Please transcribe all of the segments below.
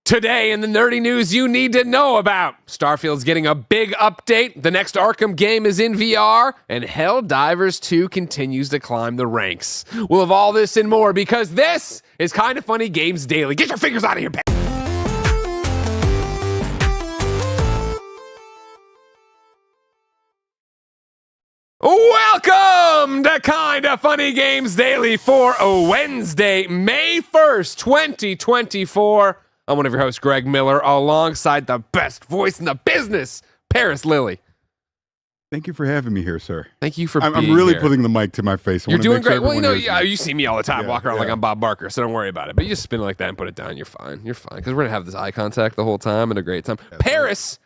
Today in the nerdy news you need to know about. Starfield's getting a big update. The next Arkham game is in VR. And Helldivers 2 continues to climb the ranks. We'll have all this and more because this is Kinda Funny Games Daily. Get your fingers out of your pants. Welcome to Kinda Funny Games Daily for a Wednesday, May 1st, 2024. I'm one of your hosts, Greg Miller, alongside the best voice in the business, Parris Lilly. Thank you for having me here, sir. Thank you for being I'm really here. putting the mic to my face. You're doing great. Well, you see me all the time, walk around like I'm Bob Barker, so don't worry about it. But you just spin it like that and put it down, you're fine. You're fine, because we're going to have this eye contact the whole time and a great time. Parris,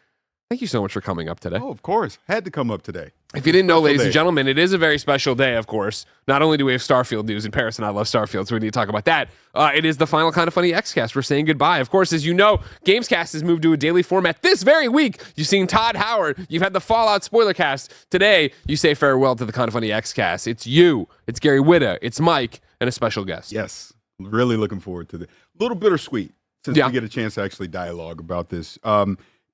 thank you so much for coming up today. Oh, of course. Had to come up today. If you didn't know, ladies and gentlemen, it is a very special day, of course. Not only do we have Starfield news, and Parris and I love Starfield, so we need to talk about that. It is the final Kinda Funny XCast. We're saying goodbye. Of course, as you know, Gamescast has moved to a daily format this very week. You've seen Todd Howard. You've had the Fallout spoiler cast. Today, you say farewell to the Kinda Funny XCast. It's you. It's Gary Whitta. It's Mike, and a special guest. Yes. Really looking forward to it. A little bittersweet since we get a chance to actually dialogue about this.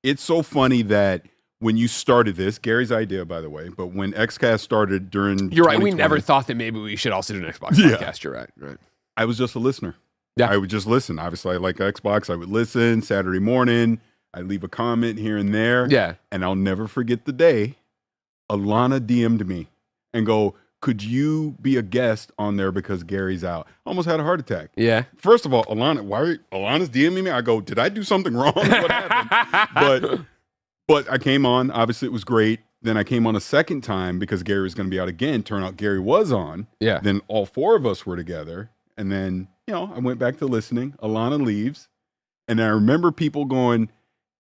It's so funny that when you started this, Gary's idea, by the way, but when XCast started during You're right. We never thought that maybe we should also do an Xbox podcast. You're right. Right. I was just a listener. Yeah. I would just listen. Obviously, I like Xbox. I would listen Saturday morning. I'd leave a comment here and there. Yeah. And I'll never forget the day Alana DM'd me and go, could you be a guest on there because Gary's out? I almost had a heart attack. Yeah. First of all, Alana's DMing me? I go, did I do something wrong? What happened? But I came on. Obviously, it was great. Then I came on a second time because Gary was going to be out again. Turned out Gary was on. Yeah. Then all four of us were together. And then, I went back to listening. Alana leaves. And I remember people going,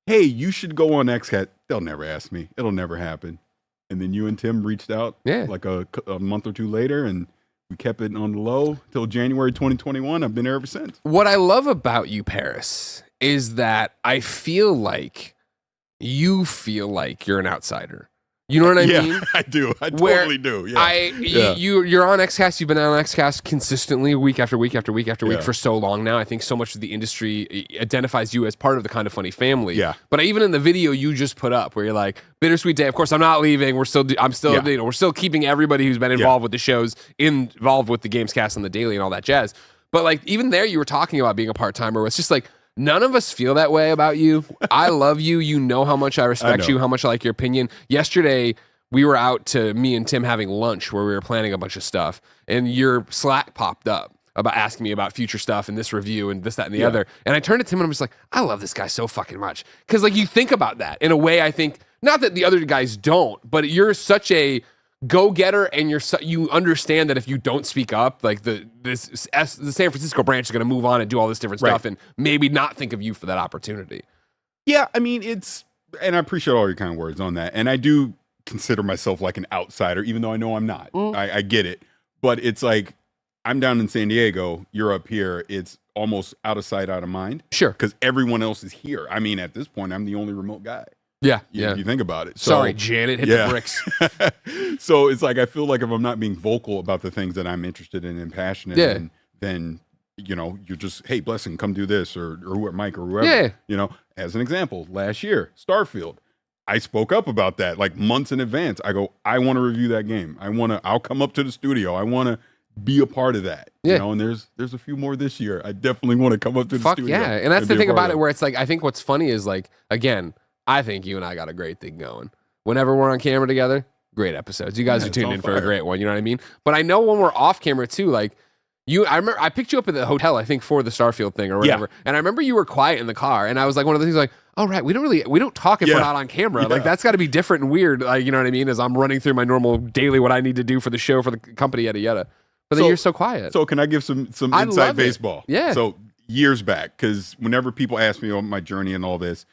hey, you should go on XCast. They'll never ask me. It'll never happen. And then you and Tim reached out like a month or two later. And we kept it on the low till January 2021. I've been there ever since. What I love about you, Parris, is that I feel like you feel like you're an outsider. You know what I mean? I do. I totally do. Yeah. You're on XCast. You've been on XCast consistently week after week after week after week for so long now. I think so much of the industry identifies you as part of the Kinda Funny family. Yeah. But even in the video you just put up, where you're like, bittersweet day. Of course, I'm not leaving. We're still keeping everybody who's been involved with the shows involved with the Gamescast and the daily and all that jazz. But like even there, you were talking about being a part timer. It's just like, none of us feel that way about you. I love you. You know how much I respect you, how much I like your opinion. Yesterday, we were out to me and Tim having lunch where we were planning a bunch of stuff, and your Slack popped up about asking me about future stuff and this review and this, that, and the other. And I turned to Tim and I'm just like, I love this guy so fucking much. Because like you think about that in a way I think, not that the other guys don't, but you're such a go-getter, and you understand that if you don't speak up, like the San Francisco branch is going to move on and do all this different stuff and maybe not think of you for that opportunity. Yeah, I mean, and I appreciate all your kind words on that. And I do consider myself like an outsider, even though I know I'm not. I get it. But it's like, I'm down in San Diego, you're up here. It's almost out of sight, out of mind. Sure. Because everyone else is here. I mean, at this point, I'm the only remote guy. Yeah, You think about it. So, sorry, Janet, hit the bricks. So it's like, I feel like if I'm not being vocal about the things that I'm interested in and passionate in, then, you're just, hey, Blessing, come do this, or Mike, or whoever. As an example, last year, Starfield, I spoke up about that like months in advance. I go, I want to review that game. I'll come up to the studio. I want to be a part of that. And there's a few more this year. I definitely want to come up to the studio. Yeah, and that's the thing about it, where it's like, I think what's funny is like, again, I think you and I got a great thing going. Whenever we're on camera together, great episodes. You guys are tuned in for a great one, you know what I mean? But I know when we're off camera too, like I remember I picked you up at the hotel, I think for the Starfield thing or whatever. Yeah. And I remember you were quiet in the car, and I was like, one of the things like, oh right, we don't talk if we're not on camera. Yeah. Like that's got to be different and weird, like, you know what I mean? As I'm running through my normal daily what I need to do for the show, for the company, yada yada. But then you're so quiet. So can I give some inside baseball? Yeah. So years back, because whenever people ask me about my journey and all this,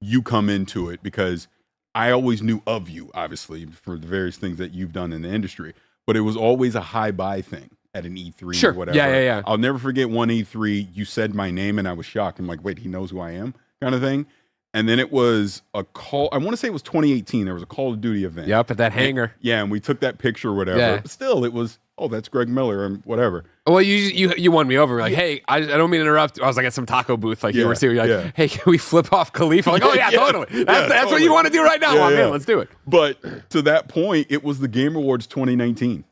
you come into it because I always knew of you, obviously, for the various things that you've done in the industry. But it was always a hi-bye thing at an E3 or whatever. Yeah. I'll never forget one E3, you said my name and I was shocked. I'm like, wait, he knows who I am, kind of thing. And then it was a call, I want to say it was 2018. There was a Call of Duty event. Yep, at that hangar. And we took that picture or whatever. Yeah. But still, it was oh, that's Greg Miller and whatever. Well, you won me over. Like, hey, I don't mean to interrupt. I was like at some taco booth, like you were saying, like, hey, can we flip off Khalifa? Like, oh yeah, totally. That's totally what you want to do right now. Man, let's do it. But to that point, it was the Game Awards 2019.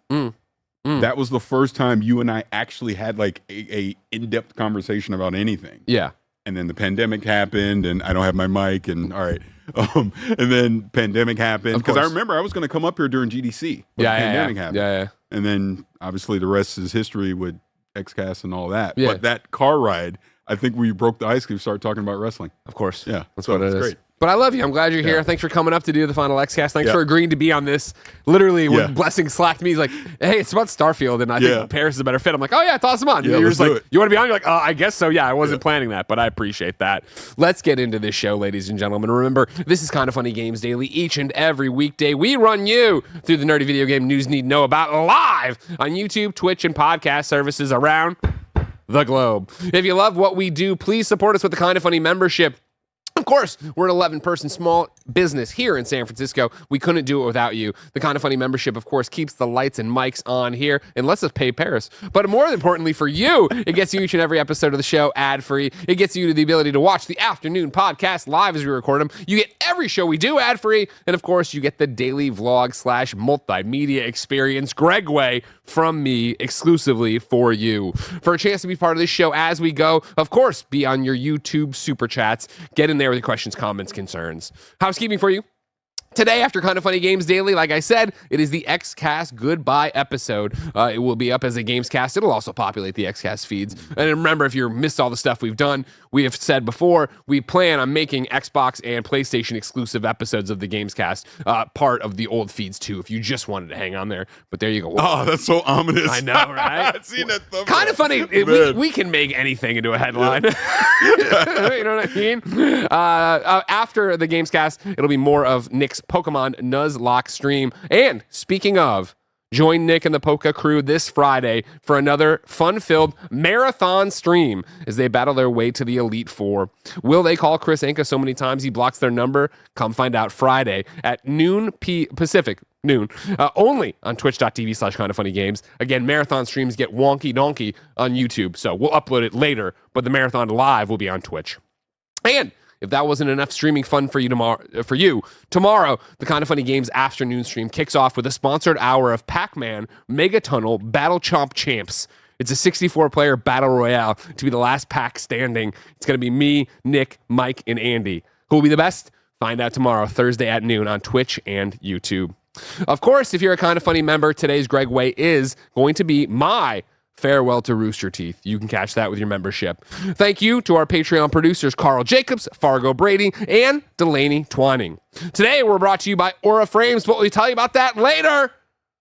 That was the first time you and I actually had like a in-depth conversation about anything. Yeah. And then the pandemic happened, and I don't have my mic, and all right. And then pandemic happened because I remember I was going to come up here during GDC. Pandemic happened. Yeah. And then obviously the rest is history with XCast and all that. Yeah. But that car ride, I think we broke the ice because we started talking about wrestling. Of course. Yeah. That's what it is. Great. But I love you. I'm glad you're here. Thanks for coming up to do the final XCast. Thanks for agreeing to be on this. Literally, when Blessing slacked me, he's like, hey, it's about Starfield, and I think Parris is a better fit. I'm like, oh, yeah, toss him on. You're just like, you want to be on? You're like, I guess so. Yeah, I wasn't planning that, but I appreciate that. Let's get into this show, ladies and gentlemen. Remember, this is Kinda Funny Games Daily. Each and every weekday, we run you through the nerdy video game news you need to know about live on YouTube, Twitch, and podcast services around the globe. If you love what we do, please support us with the Kinda Funny membership. Of course, we're an 11-person small business here in San Francisco. We couldn't do it without you. The Kinda Funny membership, of course, keeps the lights and mics on here and lets us pay Parris. But more importantly for you, it gets you each and every episode of the show ad-free. It gets you the ability to watch the afternoon podcast live as we record them. You get every show we do ad-free. And, of course, you get the daily vlog/multimedia experience Greg Way from me exclusively for you. For a chance to be part of this show as we go, of course, be on your YouTube super chats. Get in there with your questions, comments, concerns. Housekeeping for you. Today, after Kinda Funny Games Daily, like I said, it is the XCast Goodbye episode. It will be up as a Gamescast. It'll also populate the XCast feeds. And remember, if you missed all the stuff we've done, we have said before, we plan on making Xbox and PlayStation exclusive episodes of the Gamescast part of the old feeds too, if you just wanted to hang on there. But there you go. Oh, that's so ominous. I know, right? I've seen that thumbnail. Kind of funny. We can make anything into a headline. You know what I mean? After the Gamescast, it'll be more of Nick's Pokemon Nuzlocke stream. And speaking of, join Nick and the PokeCrew this Friday for another fun-filled marathon stream as they battle their way to the Elite Four. Will they call Kris Anka so many times he blocks their number? Come find out Friday at noon Pacific. Noon. Only on twitch.tv/kindafunnygames. Again, marathon streams get wonky donkey on YouTube, so we'll upload it later, but the marathon live will be on Twitch. And if that wasn't enough streaming fun for you tomorrow, the Kinda Funny Games afternoon stream kicks off with a sponsored hour of Pac-Man Mega Tunnel Battle Chomp Champs. It's a 64-player battle royale to be the last pack standing. It's going to be me, Nick, Mike, and Andy. Who will be the best? Find out tomorrow, Thursday at noon on Twitch and YouTube. Of course, if you're a Kinda Funny member, today's Greg Way is going to be my farewell to Rooster Teeth. You can catch that with your membership. Thank you to our Patreon producers, Carl Jacobs, Fargo Brady, and Delaney Twining. Today, we're brought to you by Aura Frames, but we'll tell you about that later.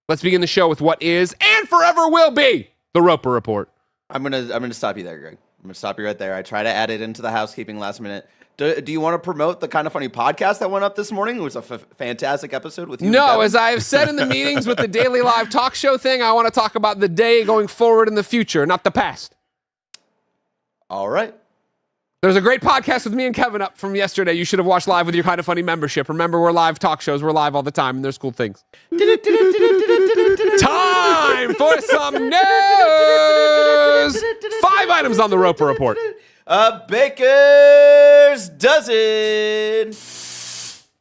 Let's begin the show with what is and forever will be the Roper Report. I'm gonna stop you there, Greg. I'm gonna stop you right there. I try to add it into the housekeeping last minute. Do you want to promote the Kinda Funny podcast that went up this morning? It was a fantastic episode with you. No, as I have said in the meetings with the daily live talk show thing, I want to talk about the day going forward in the future, not the past. All right. There's a great podcast with me and Kevin up from yesterday. You should have watched live with your Kinda Funny membership. Remember, we're live talk shows. We're live all the time, and there's cool things. Time for some news! 5 items on the Roper Report. A baker's dozen.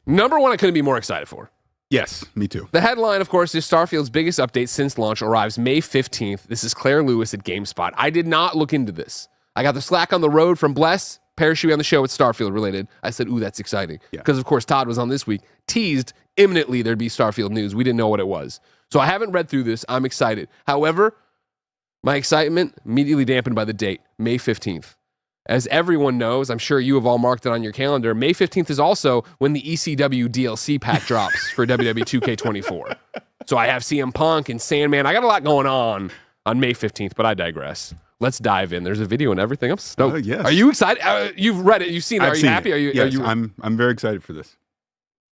Number one, I couldn't be more excited for. Yes, me too. The headline, of course, is Starfield's biggest update since launch arrives May 15th. This is Claire Lewis at GameSpot. I did not look into this. I got the Slack on the road from Bless. Parris should be on the show with Starfield related. I said, ooh, that's exciting. Because, of course, Todd was on this week. Teased imminently there'd be Starfield news. We didn't know what it was. So I haven't read through this. I'm excited. However, my excitement immediately dampened by the date, May 15th. As everyone knows, I'm sure you have all marked it on your calendar, May 15th is also when the ECW DLC pack drops for WWE 2K24. So I have CM Punk and Sandman. I got a lot going on May 15th, but I digress. Let's dive in. There's a video and everything. I'm stoked. Yes. Are you excited? You've read it. You've seen it. Are you happy? Yes, I'm very excited for this.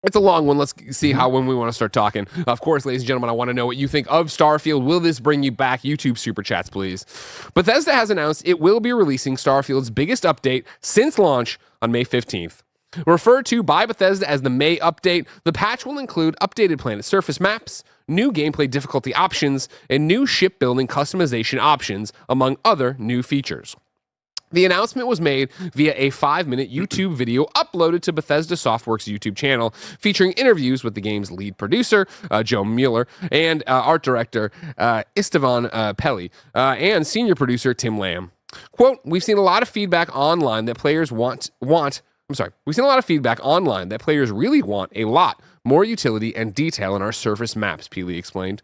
It's a long one. Let's see when we want to start talking. Of course, ladies and gentlemen, I want to know what you think of Starfield. Will this bring you back? YouTube super chats, please. Bethesda has announced it will be releasing Starfield's biggest update since launch on May 15th. Referred to by Bethesda as the May update, the patch will include updated planet surface maps, new gameplay difficulty options, and new shipbuilding customization options, among other new features. The announcement was made via a 5-minute YouTube video uploaded to Bethesda Softworks' YouTube channel, featuring interviews with the game's lead producer, Joe Mueller, and art director, Istvan Pelli, and senior producer, Tim Lamb. Quote, we've seen a lot of feedback online that players we've seen a lot of feedback online that players really want a lot more utility and detail in our surface maps, Peely explained.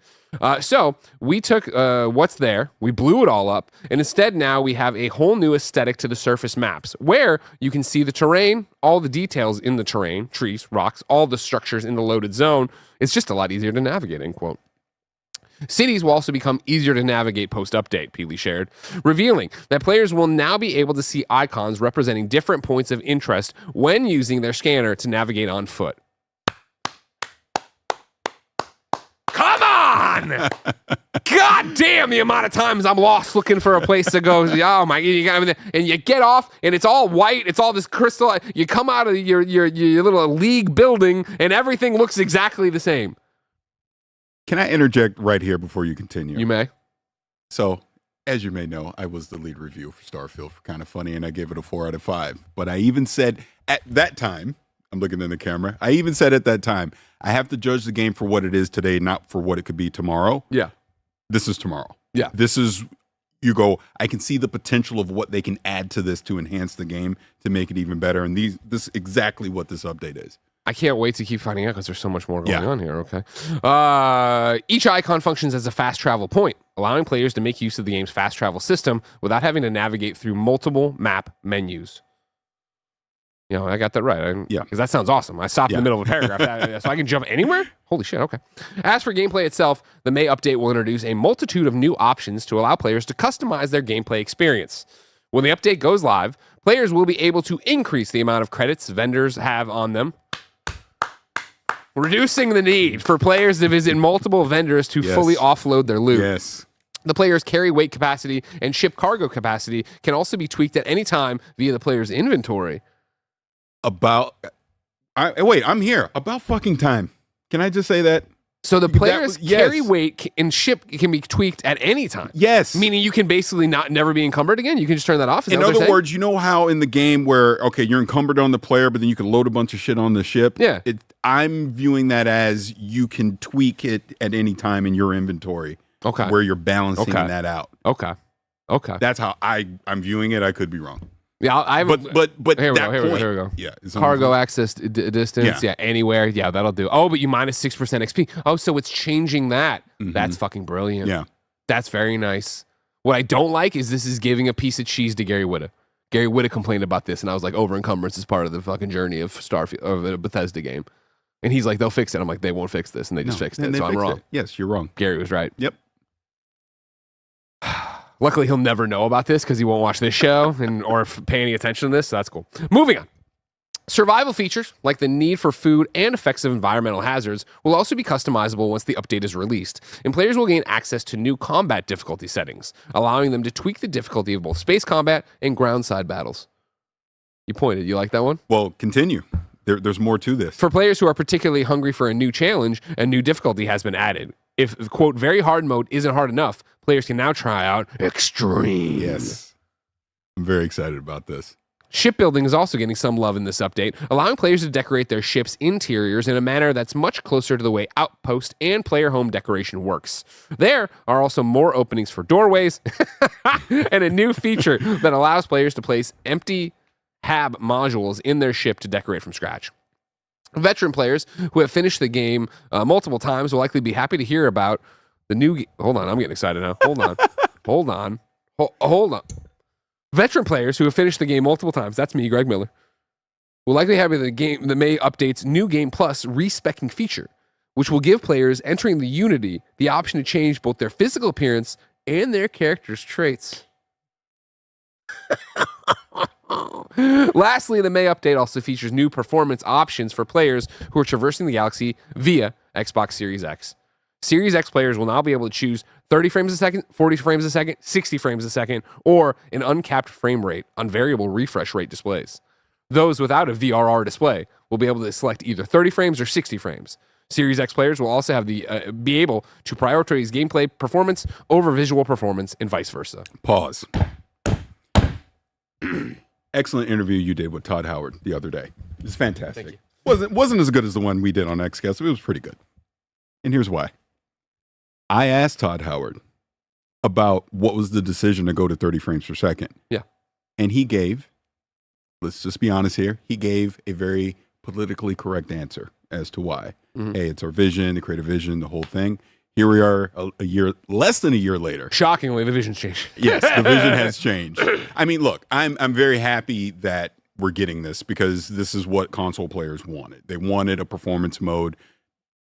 So we took what's there, we blew it all up, and instead now we have a whole new aesthetic to the surface maps, where you can see the terrain, all the details in the terrain, trees, rocks, all the structures in the loaded zone. It's just a lot easier to navigate, end quote. Cities will also become easier to navigate post-update, Peely shared, revealing that players will now be able to see icons representing different points of interest when using their scanner to navigate on foot. Come on! God damn the amount of times I'm lost looking for a place to go. Oh my, and you get off and it's all white. It's all this crystal. You come out of your little league building and everything looks exactly the same. Can I interject right here before you continue? You may. So, as you may know, I was the lead review for Starfield for Kind of Funny, and I gave it a 4 out of 5. But I even said at that time, I'm looking in the camera, I even said at that time, I have to judge the game for what it is today, not for what it could be tomorrow. Yeah. This is tomorrow. Yeah. This is, you go, I can see the potential of what they can add to this to enhance the game, to make it even better. And this is exactly what this update is. I can't wait to keep finding out because there's so much more going on here, okay? Each icon functions as a fast travel point, allowing players to make use of the game's fast travel system without having to navigate through multiple map menus. You know, I got that right. Yeah. Because that sounds awesome. I stopped in the middle of a paragraph, so I can jump anywhere? Holy shit, okay. As for gameplay itself, the May update will introduce a multitude of new options to allow players to customize their gameplay experience. When the update goes live, players will be able to increase the amount of credits vendors have on them, reducing the need for players to visit multiple vendors to fully offload their loot. Yes. The player's carry weight capacity and ship cargo capacity can also be tweaked at any time via the player's inventory. I'm here. About fucking time. Can I just say that? So the player's carry weight and ship can be tweaked at any time. Yes. Meaning you can basically never be encumbered again? You can just turn that off? In other words, you know how in the game where, okay, you're encumbered on the player, but then you can load a bunch of shit on the ship? Yeah. I'm viewing that as you can tweak it at any time in your inventory. Okay. Where you're balancing that out. Okay. That's how I'm viewing it. I could be wrong. Yeah, but here we go. Yeah, cargo access distance. Yeah, anywhere. Yeah, that'll do. Oh, but you minus 6% XP. Oh, so it's changing that. Mm-hmm. That's fucking brilliant. Yeah, that's very nice. What I don't like is this is giving a piece of cheese to Gary Whitta. Gary Whitta complained about this, and I was like, over encumbrance is part of the fucking journey of Starfield, of a Bethesda game. And he's like, they'll fix it. I'm like, they won't fix this, and they just fixed it. So I'm wrong. Yes, you're wrong. Gary was right. Yep. Luckily, he'll never know about this because he won't watch this show or pay any attention to this, so that's cool. Moving on. Survival features, like the need for food and effects of environmental hazards, will also be customizable once the update is released, and players will gain access to new combat difficulty settings, allowing them to tweak the difficulty of both space combat and ground-side battles. You pointed. You like that one? Well, continue. There's more to this. For players who are particularly hungry for a new challenge, a new difficulty has been added. If, quote, very hard mode isn't hard enough, players can now try out extreme. Yes. I'm very excited about this. Shipbuilding is also getting some love in this update, allowing players to decorate their ship's interiors in a manner that's much closer to the way Outpost and player home decoration works. There are also more openings for doorways and a new feature that allows players to place empty hab modules in their ship to decorate from scratch. Veteran players who have finished the game multiple times will likely be happy to hear about the new... Hold on, I'm getting excited now. Hold on. Veteran players who have finished the game multiple times, that's me, Greg Miller, will likely have the May update's New Game Plus respecking feature, which will give players entering the Unity the option to change both their physical appearance and their character's traits. Lastly, the May update also features new performance options for players who are traversing the galaxy via Xbox Series X. Series X players will now be able to choose 30 frames a second, 40 frames a second, 60 frames a second, or an uncapped frame rate on variable refresh rate displays. Those without a VRR display will be able to select either 30 frames or 60 frames. Series X players will also have the be able to prioritize gameplay performance over visual performance and vice versa. Pause. Excellent interview you did with Todd Howard the other day. It was fantastic. Wasn't as good as the one we did on XCast, but it was pretty good. And here's why. I asked Todd Howard about what was the decision to go to 30 frames per second. Yeah. And he gave, let's just be honest here, he gave a very politically correct answer as to why. Mm-hmm. Hey, it's our vision, the creative vision, the whole thing. Here we are a year, less than a year later. Shockingly, the vision's changed. Yes, the vision has changed. I mean, look, I'm very happy that we're getting this because this is what console players wanted. They wanted a performance mode,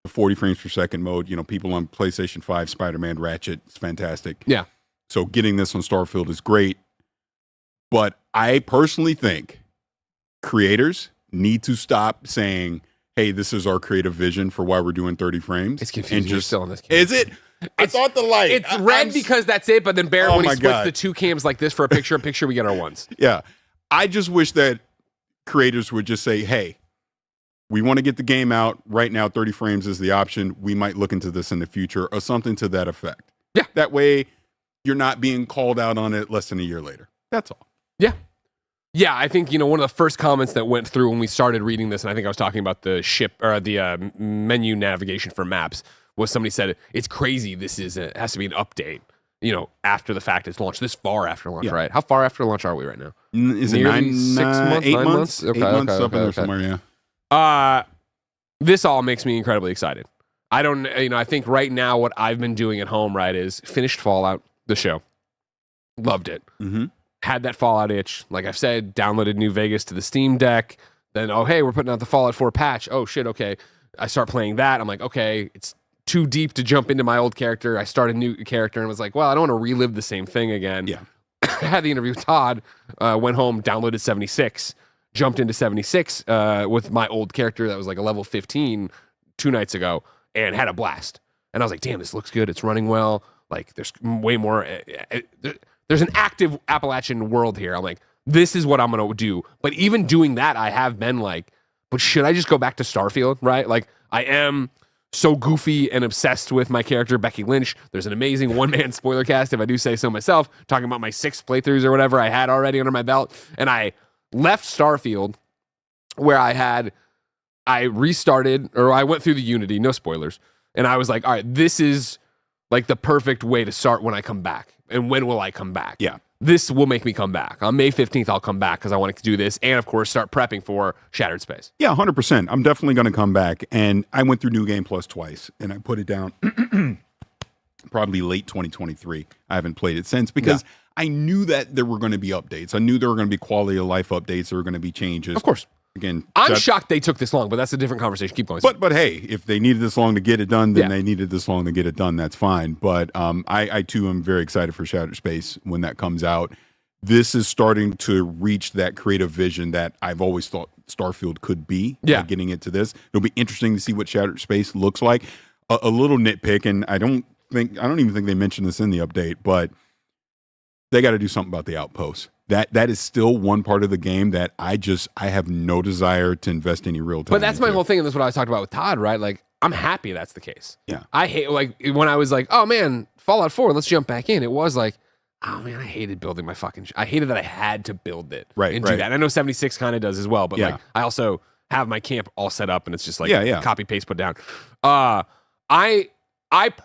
the 40 frames per second mode. You know, people on PlayStation 5, Spider-Man, Ratchet, it's fantastic. Yeah. So getting this on Starfield is great. But I personally think creators need to stop saying, hey, this is our creative vision for why we're doing 30 frames. It's confusing. You're still on this camera. Is it? I thought the light. It's red because that's it, but then Barrett, when he splits the two cams like this for a picture, we get our ones. Yeah. I just wish that creators would just say, hey, we want to get the game out. Right now, 30 frames is the option. We might look into this in the future or something to that effect. Yeah. That way, you're not being called out on it less than a year later. That's all. Yeah. Yeah, I think, one of the first comments that went through when we started reading this, and I think I was talking about the menu navigation for maps, was somebody said, it's crazy this has to be an update, after the fact it's launched, this far after launch, right? How far after launch are we right now? Is it 9 months? 8 months? Okay, 8 months okay, up in there somewhere, yeah. This all makes me incredibly excited. I think right now what I've been doing at home, right, is finished Fallout, the show. Loved it. Mm-hmm. Had that Fallout itch. Like I've said, downloaded New Vegas to the Steam Deck. Then, oh, hey, we're putting out the Fallout 4 patch. Oh, shit, okay. I start playing that. I'm like, okay, it's too deep to jump into my old character. I start a new character and was like, well, I don't want to relive the same thing again. Yeah. I had the interview with Todd, went home, downloaded 76, jumped into 76 with my old character that was like a level 15 2 nights ago and had a blast. And I was like, damn, this looks good. It's running well. Like, there's way more... There's an active Appalachian world here. I'm like, this is what I'm going to do. But even doing that, I have been like, but should I just go back to Starfield, right? Like, I am so goofy and obsessed with my character, Becky Lynch. There's an amazing one-man spoiler cast, if I do say so myself, talking about my 6 playthroughs or whatever I had already under my belt. And I left Starfield where I restarted, or I went through the Unity, no spoilers. And I was like, all right, this is like the perfect way to start when I come back. And when will I come back? Yeah. This will make me come back. On May 15th, I'll come back because I want to do this. And, of course, start prepping for Shattered Space. Yeah, 100%. I'm definitely going to come back. And I went through New Game Plus twice, and I put it down probably late 2023. I haven't played it since because I knew that there were going to be updates. I knew there were going to be quality of life updates. There were going to be changes. Of course. Again, I'm shocked they took this long, but that's a different conversation. Keep going. But hey, if they needed this long to get it done, then they needed this long to get it done. That's fine. But I too am very excited for Shattered Space when that comes out. This is starting to reach that creative vision that I've always thought Starfield could be. Yeah, getting into this, it'll be interesting to see what Shattered Space looks like. A little nitpick, and I don't even think they mentioned this in the update, but they got to do something about the outposts. That is still one part of the game that I have no desire to invest any real time. But that's my whole thing, and that's what I was talking about with Todd, right? Like, I'm happy that's the case. Yeah. I hate, like, when I was like, oh man, Fallout 4, let's jump back in. It was like, oh man, I hated building my fucking I hated that I had to build it and do that. And I know 76 kind of does as well, but like, I also have my camp all set up and it's just like copy, paste, put down. I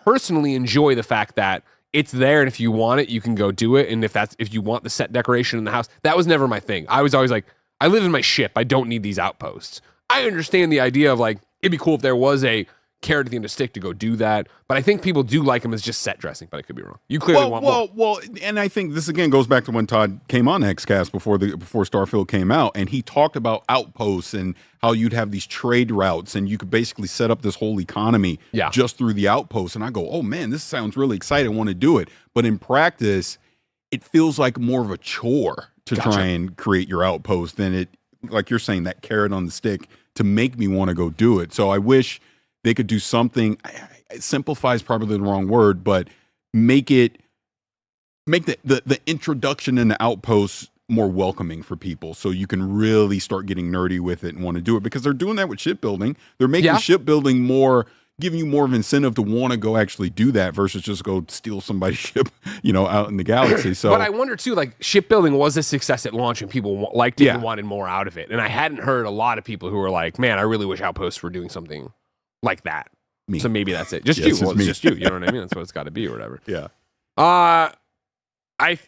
personally enjoy the fact that it's there, and if you want it, you can go do it. And if you want the set decoration in the house, that was never my thing. I was always like, I live in my ship. I don't need these outposts. I understand the idea of like, it'd be cool if there was a carrot at the end of stick to go do that. But I think people do like them as just set dressing, but I could be wrong. You clearly want more. Well, and I think this again goes back to when Todd came on XCast before Starfield came out, and he talked about outposts and how you'd have these trade routes and you could basically set up this whole economy just through the outposts. And I go, oh man, this sounds really exciting. I want to do it. But in practice, it feels like more of a chore to try and create your outpost than it, like you're saying, that carrot on the stick to make me want to go do it. So I wish they could do something. Simplify is probably the wrong word, but make the introduction in the outposts more welcoming for people, so you can really start getting nerdy with it and want to do it, because they're doing that with shipbuilding. They're making shipbuilding more, giving you more of an incentive to want to go actually do that versus just go steal somebody's ship, out in the galaxy. So, but I wonder too, like shipbuilding was a success at launch and people liked it and wanted more out of it. And I hadn't heard a lot of people who were like, man, I really wish Outposts were doing something like that. Me. So maybe that's it. Just you. Well, it's just you. You know what I mean? That's what it's got to be or whatever. Yeah. I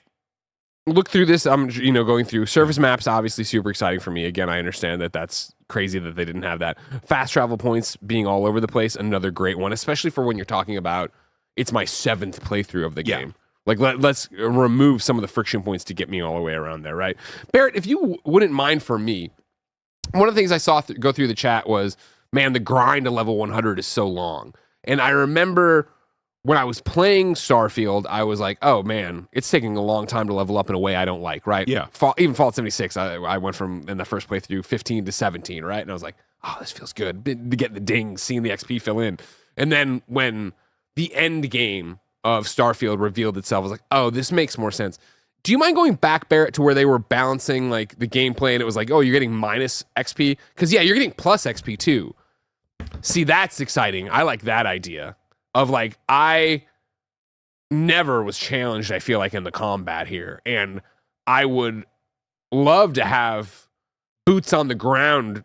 look through this. I'm, going through surface maps. Obviously, super exciting for me. Again, I understand that that's crazy that they didn't have that. Fast travel points being all over the place. Another great one, especially for when you're talking about it's my 7th playthrough of the game. Like let's remove some of the friction points to get me all the way around there, right? Barrett, if you wouldn't mind, for me, one of the things I saw go through the chat was, man, the grind to level 100 is so long. And I remember when I was playing Starfield, I was like, oh man, it's taking a long time to level up in a way I don't like, right? Yeah. Even Fallout 76, I went from, in the first playthrough, 15 to 17, right? And I was like, oh, this feels good. Getting the dings, seeing the XP fill in. And then when the end game of Starfield revealed itself, I was like, oh, this makes more sense. Do you mind going back, Barrett, to where they were balancing like the gameplay and it was like, oh, you're getting minus XP? Because you're getting plus XP too. See, that's exciting. I like that idea of like, I never was challenged, I feel like, in the combat here. And I would love to have boots on the ground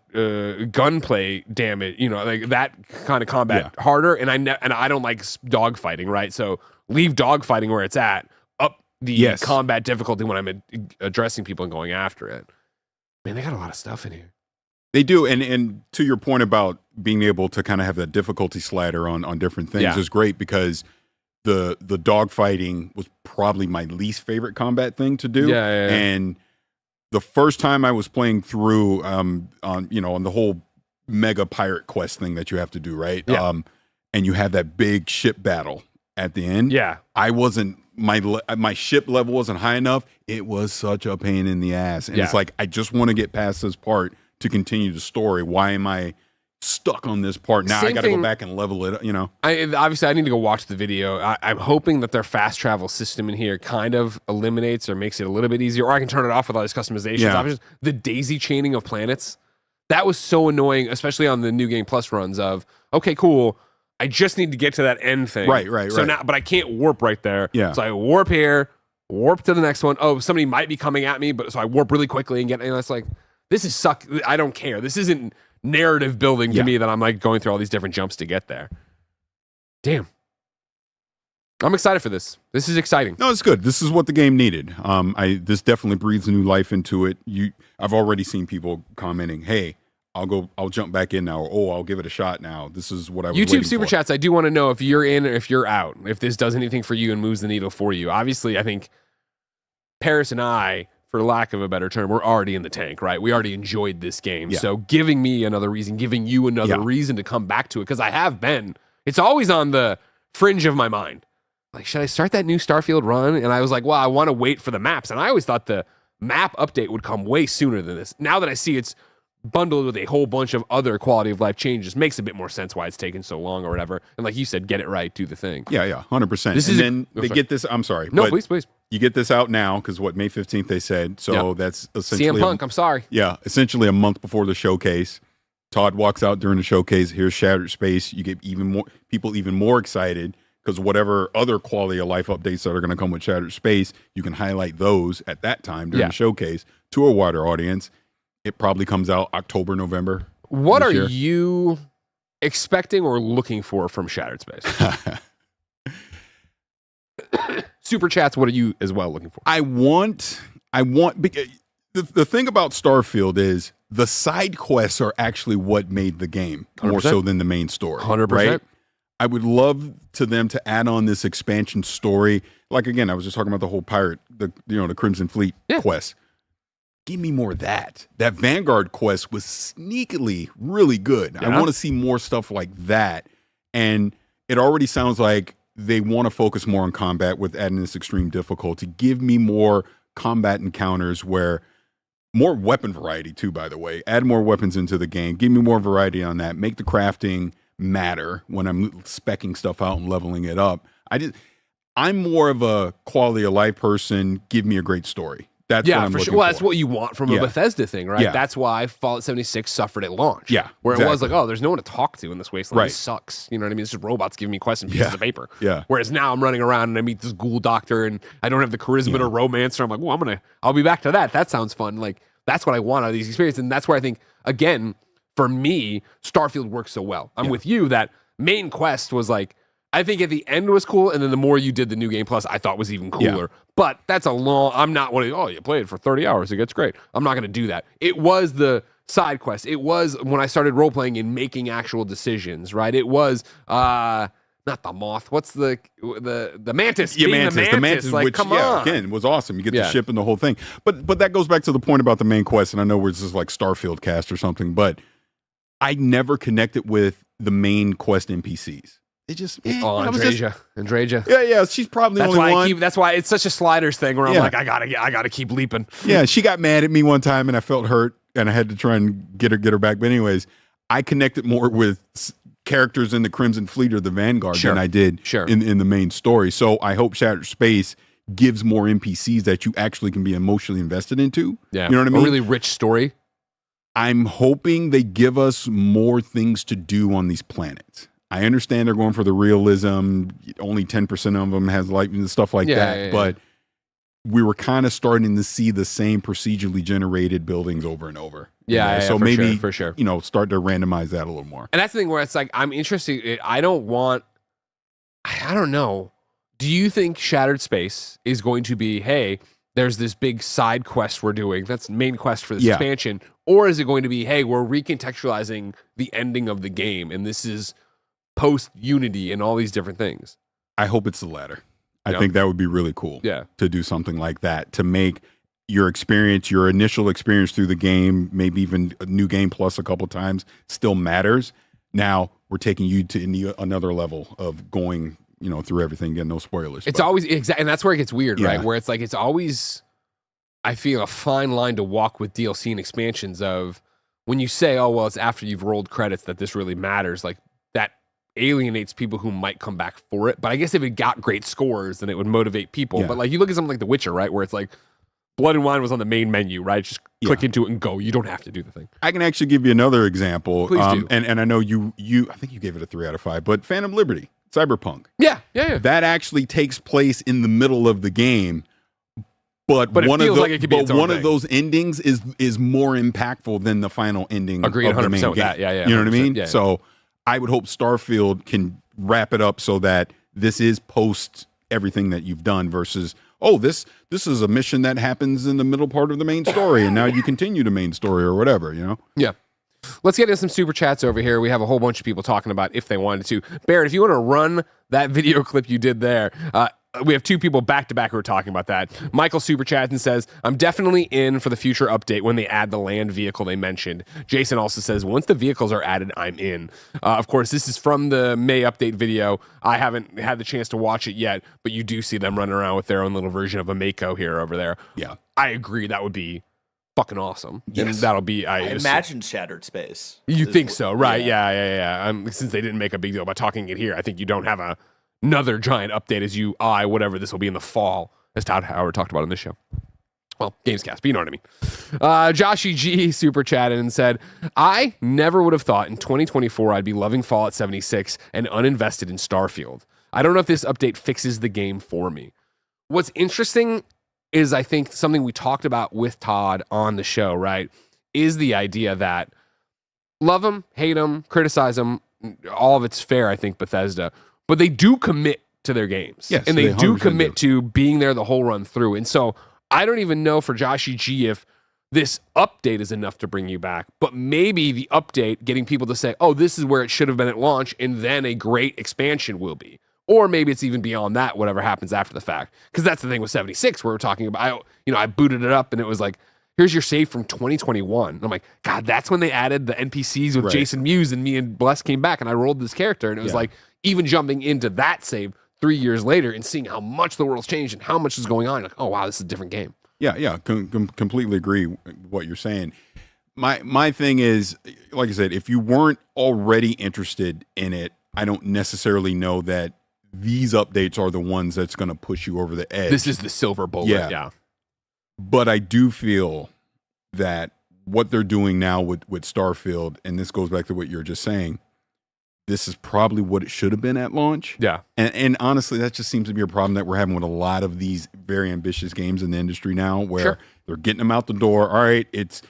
gunplay damage, like that kind of combat harder. And I don't like dogfighting, right? So leave dogfighting where it's at, up the combat difficulty when I'm addressing people and going after it. Man, they got a lot of stuff in here. They do, and to your point about being able to kind of have that difficulty slider on different things is great, because the dogfighting was probably my least favorite combat thing to do. And the first time I was playing through on the whole mega pirate quest thing that you have to do, right? And you have that big ship battle at the end. I wasn't, my ship level wasn't high enough. It was such a pain in the ass. And it's like, I just want to get past this part to continue the story. Why am I stuck on this part? Now I got to go back and level it, Obviously, I need to go watch the video. I'm hoping that their fast travel system in here kind of eliminates or makes it a little bit easier, or I can turn it off with all these customizations. Obviously, the daisy chaining of planets, that was so annoying, especially on the New Game Plus runs of, okay, cool, I just need to get to that end thing. Right. So now, but I can't warp right there. So I warp here, warp to the next one. Oh, somebody might be coming at me, but so I warp really quickly and it's like, this is suck. I don't care. This isn't narrative building to me that I'm like going through all these different jumps to get there. Damn. I'm excited for this. This is exciting. No, it's good. This is what the game needed. This definitely breathes new life into it. I've already seen people commenting, hey, I'll jump back in now. Or, I'll give it a shot now. This is what I was YouTube Super Chats, I do want to know if you're in or if you're out, if this does anything for you and moves the needle for you. Obviously, I think Parris and I, for lack of a better term, we're already in the tank, right? We already enjoyed this game. So giving me another reason, giving you another reason to come back to it, because I have been. It's always on the fringe of my mind. Like, should I start that new Starfield run? And I was like, well, I want to wait for the maps. And I always thought the map update would come way sooner than this. Now that I see it's bundled with a whole bunch of other quality of life changes, makes a bit more sense why it's taken so long or whatever. And like you said, get it right, do the thing. 100%. They get this, I'm sorry. No, please. You get this out now, because May 15th they said. So that's essentially CM Punk, I'm sorry. Yeah, essentially a month before the showcase. Todd walks out during the showcase. Here's Shattered Space. You get even more excited, because whatever other quality of life updates that are going to come with Shattered Space, you can highlight those at that time during the showcase to a wider audience. It probably comes out October, November. What are you expecting or looking for from Shattered Space? Super Chats, what are you as well looking for? I want the thing about Starfield is the side quests are actually what made the game 100%. More so than the main story. 100%. Right? I would love to them to add on this expansion story. Like, again, I was just talking about the whole pirate, the Crimson Fleet quest. Give me more of that. That Vanguard quest was sneakily really good. I want to see more stuff like that. And it already sounds like they want to focus more on combat with adding this extreme difficulty. Give me more combat encounters where more weapon variety too, by the way. Add more weapons into the game. Give me more variety on that. Make the crafting matter when I'm speccing stuff out and leveling it up. I'm more of a quality of life person. Give me a great story. That's what I'm looking for. Well, that's what you want from a Bethesda thing, right? Yeah. That's why Fallout 76 suffered at launch. Yeah, where it was like, oh, there's no one to talk to in this wasteland. Right. This sucks. You know what I mean? It's just robots giving me quests and pieces of paper. Yeah. Whereas now I'm running around and I meet this ghoul doctor and I don't have the charisma to romance. Or I'm like, well, I'll be back to that. That sounds fun. Like, that's what I want out of these experiences. And that's where I think, again, for me, Starfield works so well. I'm with you that main quest was like, I think at the end was cool, and then the more you did the New Game Plus, I thought was even cooler. Yeah. But that's I'm not one of, you play it for 30 hours, it gets great. I'm not going to do that. It was the side quest. It was when I started role-playing and making actual decisions, right? It was, not the moth, what's the mantis? Yeah, the mantis, like, which, come on. Again, was awesome. You get the ship and the whole thing. But that goes back to the point about the main quest, and I know this is like Starfield cast or something, but I never connected with the main quest NPCs. It just Andreja. Yeah, she's probably the only one. That's why it's such a sliders thing where I'm like, I gotta keep leaping. Yeah, she got mad at me one time and I felt hurt and I had to try and get her back. But anyways, I connected more with characters in the Crimson Fleet or the Vanguard than I did in the main story. So I hope Shattered Space gives more NPCs that you actually can be emotionally invested into. Yeah, you know what I mean? A really rich story. I'm hoping they give us more things to do on these planets. I understand they're going for the realism. Only 10% of them has light and stuff like that. But we were kind of starting to see the same procedurally generated buildings over and over. So maybe, for sure. Start to randomize that a little more. And that's the thing where it's like, I'm interested. I don't know. Do you think Shattered Space is going to be, hey, there's this big side quest we're doing. That's the main quest for this expansion. Or is it going to be, hey, we're recontextualizing the ending of the game. And this is post-Unity and all these different things. I hope it's the latter. I think that would be really cool to do something like that, to make your experience, your initial experience through the game, maybe even a New Game Plus a couple times, still matters. Now we're taking you to another level of going, through everything, getting no spoilers. It's always, and that's where it gets weird, right? Where it's like, it's always, I feel, a fine line to walk with DLC and expansions of when you say, oh, well, it's after you've rolled credits that this really matters, like that alienates people who might come back for it. But I guess if it got great scores, then it would motivate people. But like you look at something like The Witcher, right, where it's like Blood and Wine was on the main menu, right? Just click into it and go. You don't have to do the thing. I can actually give you another example. Please do. And I know you I think you gave it a 3 out of 5, but Phantom Liberty, Cyberpunk. Yeah. That actually takes place in the middle of the game. But one of those endings is more impactful than the final ending of the main game. That. Yeah. You know what I mean? Yeah. So I would hope Starfield can wrap it up so that this is post everything that you've done versus, this is a mission that happens in the middle part of the main story and now you continue the main story or whatever, Yeah. Let's get into some super chats over here. We have a whole bunch of people talking about if they wanted to. Barrett, if you want to run that video clip you did there, we have 2 people back to back who are talking about that. Michael super chats and says, I'm definitely in for the future update when they add the land vehicle they mentioned. Jason also says, once the vehicles are added, I'm in. Of course, this is from the May update video. I haven't had the chance to watch it yet, but you do see them running around with their own little version of a Mako here over there. Yeah. I agree. That would be fucking awesome. Yes. And that'll be, I imagine Shattered Space. You think so, right? Yeah. Since they didn't make a big deal about talking it here, I think you don't have another giant update as you whatever this will be in the fall, as Todd Howard talked about on this show. Well, Gamescast, but you know what I mean. Joshy G super chatted and said, I never would have thought in 2024 I'd be loving Fallout 76 and uninvested in Starfield. I don't know if this update fixes the game for me. What's interesting is I think something we talked about with Todd on the show, right, is the idea that love them, hate them, criticize them, all of it's fair, I think, Bethesda, but they do commit to their games. Yes, and they do commit to being there the whole run through. And so I don't even know for Joshy G if this update is enough to bring you back, but maybe the update getting people to say, oh, this is where it should have been at launch, and then a great expansion will be. Or maybe it's even beyond that, whatever happens after the fact. Because that's the thing with 76 where we're talking about. I booted it up and it was like, here's your save from 2021. And I'm like, God, that's when they added the NPCs with Jason Mewes and me and Bless came back and I rolled this character. And it was like, even jumping into that save 3 years later and seeing how much the world's changed and how much is going on. Like, oh, wow, this is a different game. Yeah. Completely agree with what you're saying. My thing is, like I said, if you weren't already interested in it, I don't necessarily know that these updates are the ones that's going to push you over the edge. This is the silver bullet. Yeah. But I do feel that what they're doing now with Starfield, and this goes back to what you were just saying, this is probably what it should have been at launch. Yeah. And honestly, that just seems to be a problem that we're having with a lot of these very ambitious games in the industry now, where they're getting them out the door. All right, it's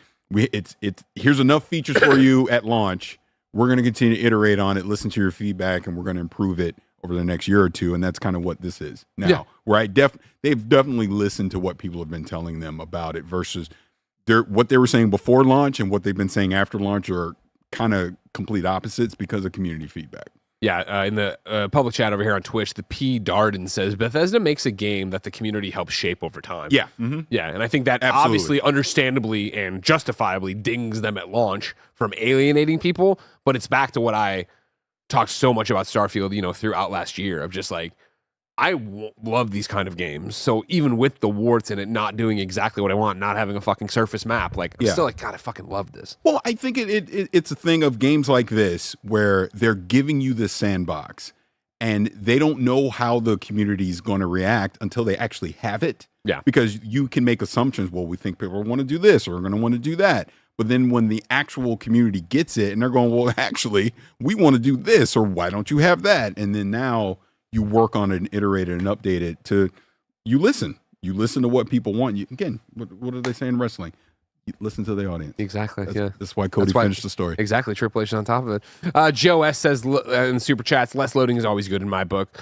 here's enough features for you at launch. We're going to continue to iterate on it, listen to your feedback, and we're going to improve it over the next year or two. And that's kind of what this is now. Where they've definitely listened to what people have been telling them about it versus what they were saying before launch and what they've been saying after launch are kind of complete opposites because of community feedback. Yeah, in the public chat over here on Twitch, the P. Darden says, Bethesda makes a game that the community helps shape over time. Yeah. Yeah, and I think that obviously, understandably and justifiably dings them at launch from alienating people, but it's back to what I talked so much about Starfield, throughout last year of just like, love these kind of games. So even with the warts and it not doing exactly what I want, not having a fucking surface map, like I'm still like, God, I fucking love this. Well, I think it's a thing of games like this where they're giving you this sandbox and they don't know how the community is going to react until they actually have it. Yeah. Because you can make assumptions. Well, we think people want to do this or we're going to want to do that. But then when the actual community gets it and they're going, well, actually, we want to do this or why don't you have that? And then now you work on it and iterate it and update it you listen to what people want. Again, what do they say in wrestling? You listen to the audience. Exactly. That's why Cody finished the story. Exactly. Triple H on top of it. Joe S says in super chats, less loading is always good in my book.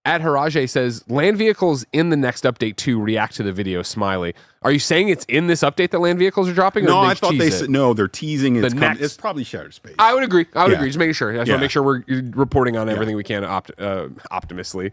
Ad Haraje says land vehicles in the next update too react to the video. Smiley. Are you saying it's in this update that land vehicles are dropping? No, I thought they said no. They're teasing it. It's probably Shattered Space. I would agree. Just making sure. I just want to make sure we're reporting on everything we can optimistically.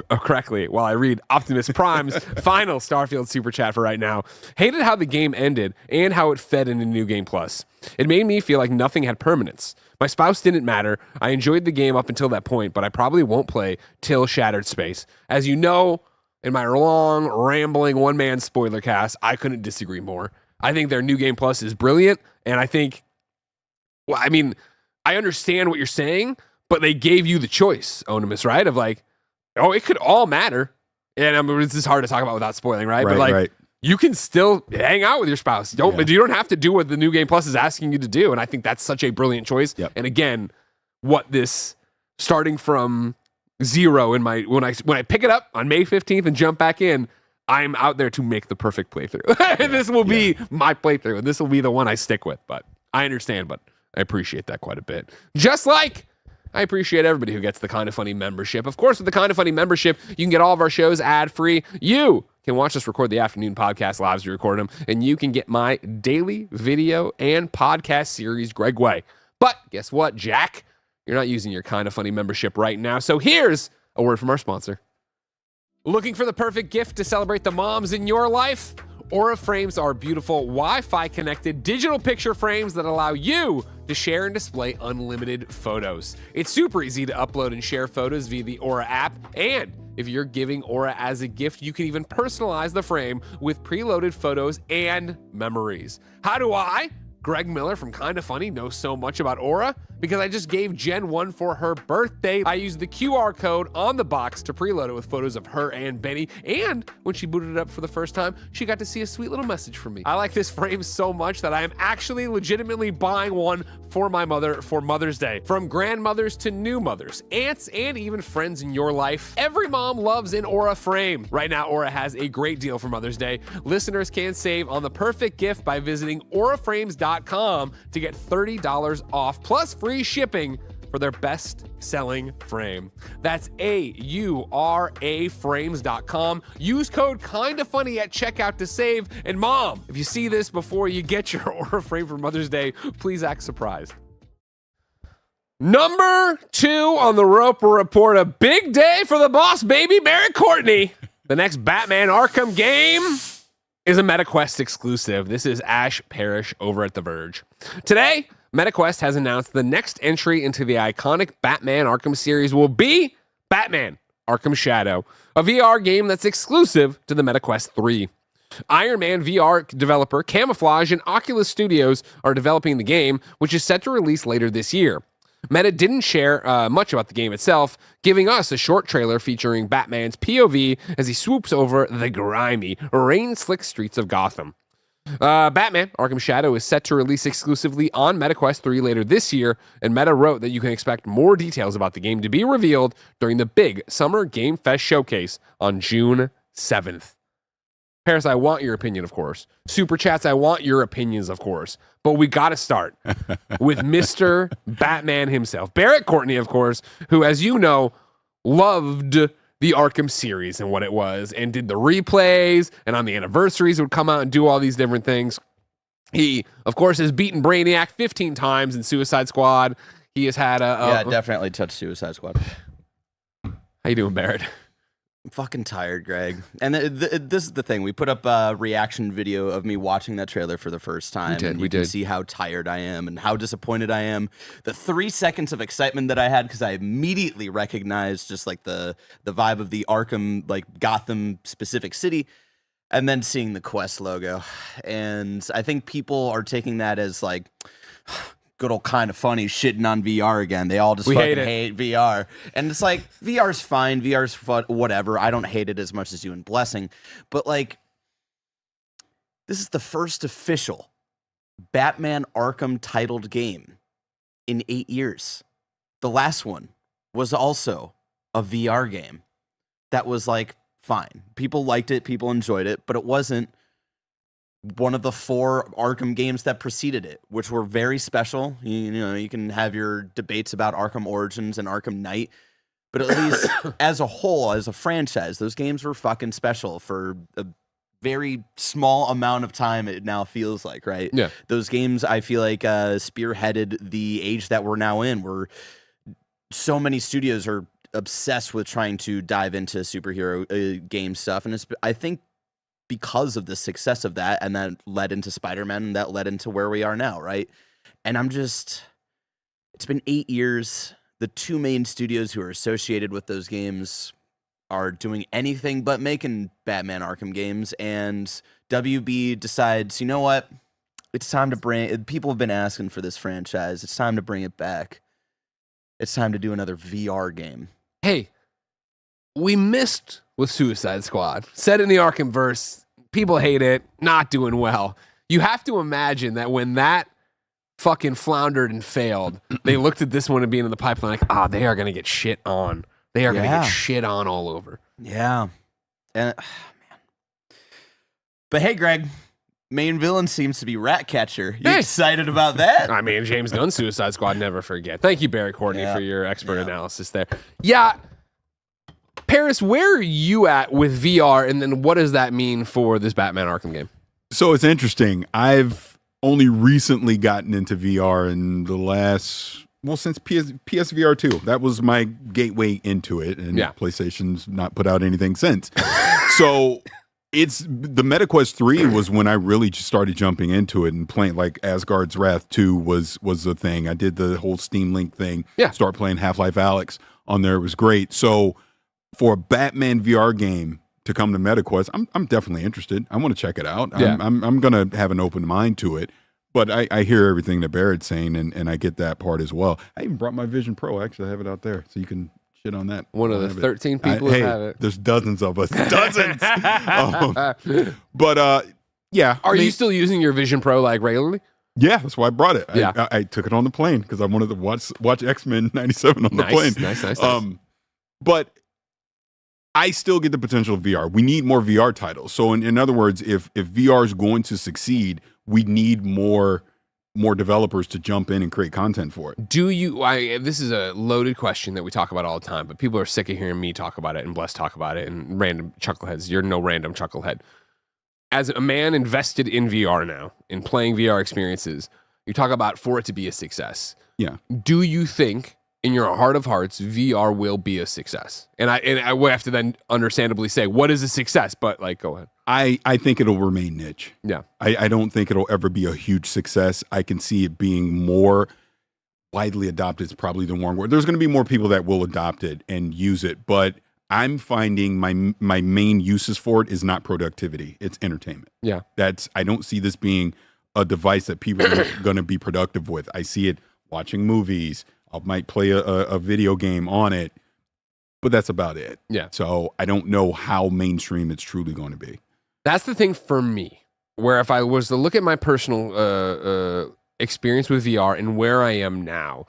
Correctly while I read Optimus Prime's final Starfield super chat for right now. Hated how the game ended and how it fed into New Game Plus. It made me feel like nothing had permanence. My spouse didn't matter. I enjoyed the game up until that point, but I probably won't play till Shattered Space. As you know, in my long, rambling one-man spoiler cast, I couldn't disagree more. I think their New Game Plus is brilliant, and I think, I understand what you're saying, but they gave you the choice, Onimus, right? Of like, it could all matter. And this is hard to talk about without spoiling, right? But you can still hang out with your spouse. You don't have to do what the New Game Plus is asking you to do. And I think that's such a brilliant choice. Yep. And again, what this starting from zero when I pick it up on May 15th and jump back in, I'm out there to make the perfect playthrough. And this will be my playthrough. And this will be the one I stick with. But I understand, but I appreciate that quite a bit. Just like I appreciate everybody who gets the Kinda Funny membership. Of course, with the Kinda Funny membership, you can get all of our shows ad-free. You can watch us record the afternoon podcast live as we record them, and you can get my daily video and podcast series, Greg Way. But guess what, Jack? You're not using your Kinda Funny membership right now, so here's a word from our sponsor. Looking for the perfect gift to celebrate the moms in your life? Aura frames are beautiful, Wi-Fi connected digital picture frames that allow you to share and display unlimited photos. It's super easy to upload and share photos via the Aura app, and if you're giving Aura as a gift, you can even personalize the frame with preloaded photos and memories. How do I, Greg Miller from Kinda Funny, know so much about Aura? Because I just gave Jen one for her birthday. I used the QR code on the box to preload it with photos of her and Benny, and when she booted it up for the first time, she got to see a sweet little message from me. I like this frame so much that I am actually legitimately buying one for my mother for Mother's Day. From grandmothers to new mothers, aunts, and even friends in your life, every mom loves an Aura frame. Right now, Aura has a great deal for Mother's Day. Listeners can save on the perfect gift by visiting auraframes.com to get $30 off, plus free shipping for their best-selling frame. That's auraframes.com. Use code KINDAFUNNY at checkout to save. And Mom, if you see this before you get your Aura frame for Mother's Day, please act surprised. Number 2 on the Roper Report, a big day for the boss baby, Barrett Courtney. The next Batman Arkham game is a MetaQuest exclusive. This is Ash Parrish over at The Verge. Today, MetaQuest has announced the next entry into the iconic Batman Arkham series will be Batman Arkham Shadow, a VR game that's exclusive to the MetaQuest 3. Iron Man VR developer Camouflage and Oculus Studios are developing the game, which is set to release later this year. Meta didn't share much about the game itself, giving us a short trailer featuring Batman's POV as he swoops over the grimy, rain-slick streets of Gotham. Batman Arkham Shadow is set to release exclusively on MetaQuest 3 later this year, and Meta wrote that you can expect more details about the game to be revealed during the big Summer Game Fest showcase on June 7th. Parris, I want your opinion, of course. Super Chats, I want your opinions, of course. But we got to start with Mr. Batman himself. Barrett Courtney, of course, who, as you know, loved the Arkham series and what it was, and did the replays, and on the anniversaries would come out and do all these different things. He, of course, has beaten Brainiac 15 times in Suicide Squad. He has had definitely touched Suicide Squad. How you doing, Barrett? I'm fucking tired, Greg. And this is the thing. We put up a reaction video of me watching that trailer for the first time. We did. You can see how tired I am and how disappointed I am. The 3 seconds of excitement that I had because I immediately recognized just like the vibe of the Arkham, like Gotham specific city, and then seeing the Quest logo. And I think people are taking that as like good old kind of funny shitting on VR again. They all just fucking hate VR. And it's like, VR's fine. VR's fun, whatever. I don't hate it as much as you and Blessing. But like, this is the first official Batman Arkham titled game in 8 years. The last one was also a VR game that was like, fine. People liked it. People enjoyed it. But it wasn't one of the 4 Arkham games that preceded it, which were very special. You know, you can have your debates about Arkham Origins and Arkham Knight, but at least as a whole, as a franchise, those games were fucking special for a very small amount of time. It now feels like, right? Yeah. Those games, I feel like, spearheaded the age that we're now in, where so many studios are obsessed with trying to dive into superhero game stuff. And I think because of the success of that, and that led into Spider-Man, and that led into where we are now, right? And it's been 8 years. The 2 main studios who are associated with those games are doing anything but making Batman Arkham games, and WB decides, you know what? It's time to people have been asking for this franchise. It's time to bring it back. It's time to do another VR game. Hey, we missed with Suicide Squad. Set in the Arkhamverse, people hate it, not doing well. You have to imagine that when that fucking floundered and failed, they looked at this one and being in the pipeline like, they are going to get shit on. They are going to get shit on all over. Yeah. And, man. But hey, Greg, main villain seems to be Ratcatcher. You excited about that? I mean, James Gunn's Suicide Squad, never forget. Thank you, Barry Courtney, for your expert analysis there. Yeah. Parris, where are you at with VR, and then what does that mean for this Batman Arkham game? So it's interesting. I've only recently gotten into VR in the last, since PSVR 2. That was my gateway into it, and PlayStation's not put out anything since. So it's the MetaQuest 3 was when I really just started jumping into it and playing, like Asgard's Wrath 2 was the thing. I did the whole Steam Link thing. Yeah. Start playing Half-Life Alyx on there. It was great. So for a Batman VR game to come to MetaQuest, I'm definitely interested. I want to check it out. Yeah. I'm going to have an open mind to it. But I hear everything that Barrett's saying, and I get that part as well. I even brought my Vision Pro. Actually, I have it out there, so you can shit on that. One of the 13 people who have it. There's dozens of us. Dozens! Yeah. Are you still using your Vision Pro, like, regularly? Yeah, that's why I brought it. Yeah. I took it on the plane because I wanted to watch X-Men 97 on the plane. Nice. But I still get the potential of VR. We need more VR titles. So in other words, if VR is going to succeed, we need more developers to jump in and create content for it. This is a loaded question that we talk about all the time, but people are sick of hearing me talk about it and Bless talk about it and random chuckleheads. You're no random chucklehead. As a man invested in VR now, in playing VR experiences, you talk about for it to be a success. Yeah. Do you think, in your heart of hearts, VR will be a success? And I will have to then understandably say, what is a success? But go ahead. I think it'll remain niche. Yeah. I don't think it'll ever be a huge success. I can see it being more widely adopted. It's probably the wrong word. There's going to be more people that will adopt it and use it, but I'm finding my main uses for it is not productivity. It's entertainment. Yeah. I don't see this being a device that people are going to be productive with. I see it watching movies, I might play a video game on it, but that's about it. Yeah. So I don't know how mainstream it's truly going to be. That's the thing for me, where if I was to look at my personal experience with VR and where I am now,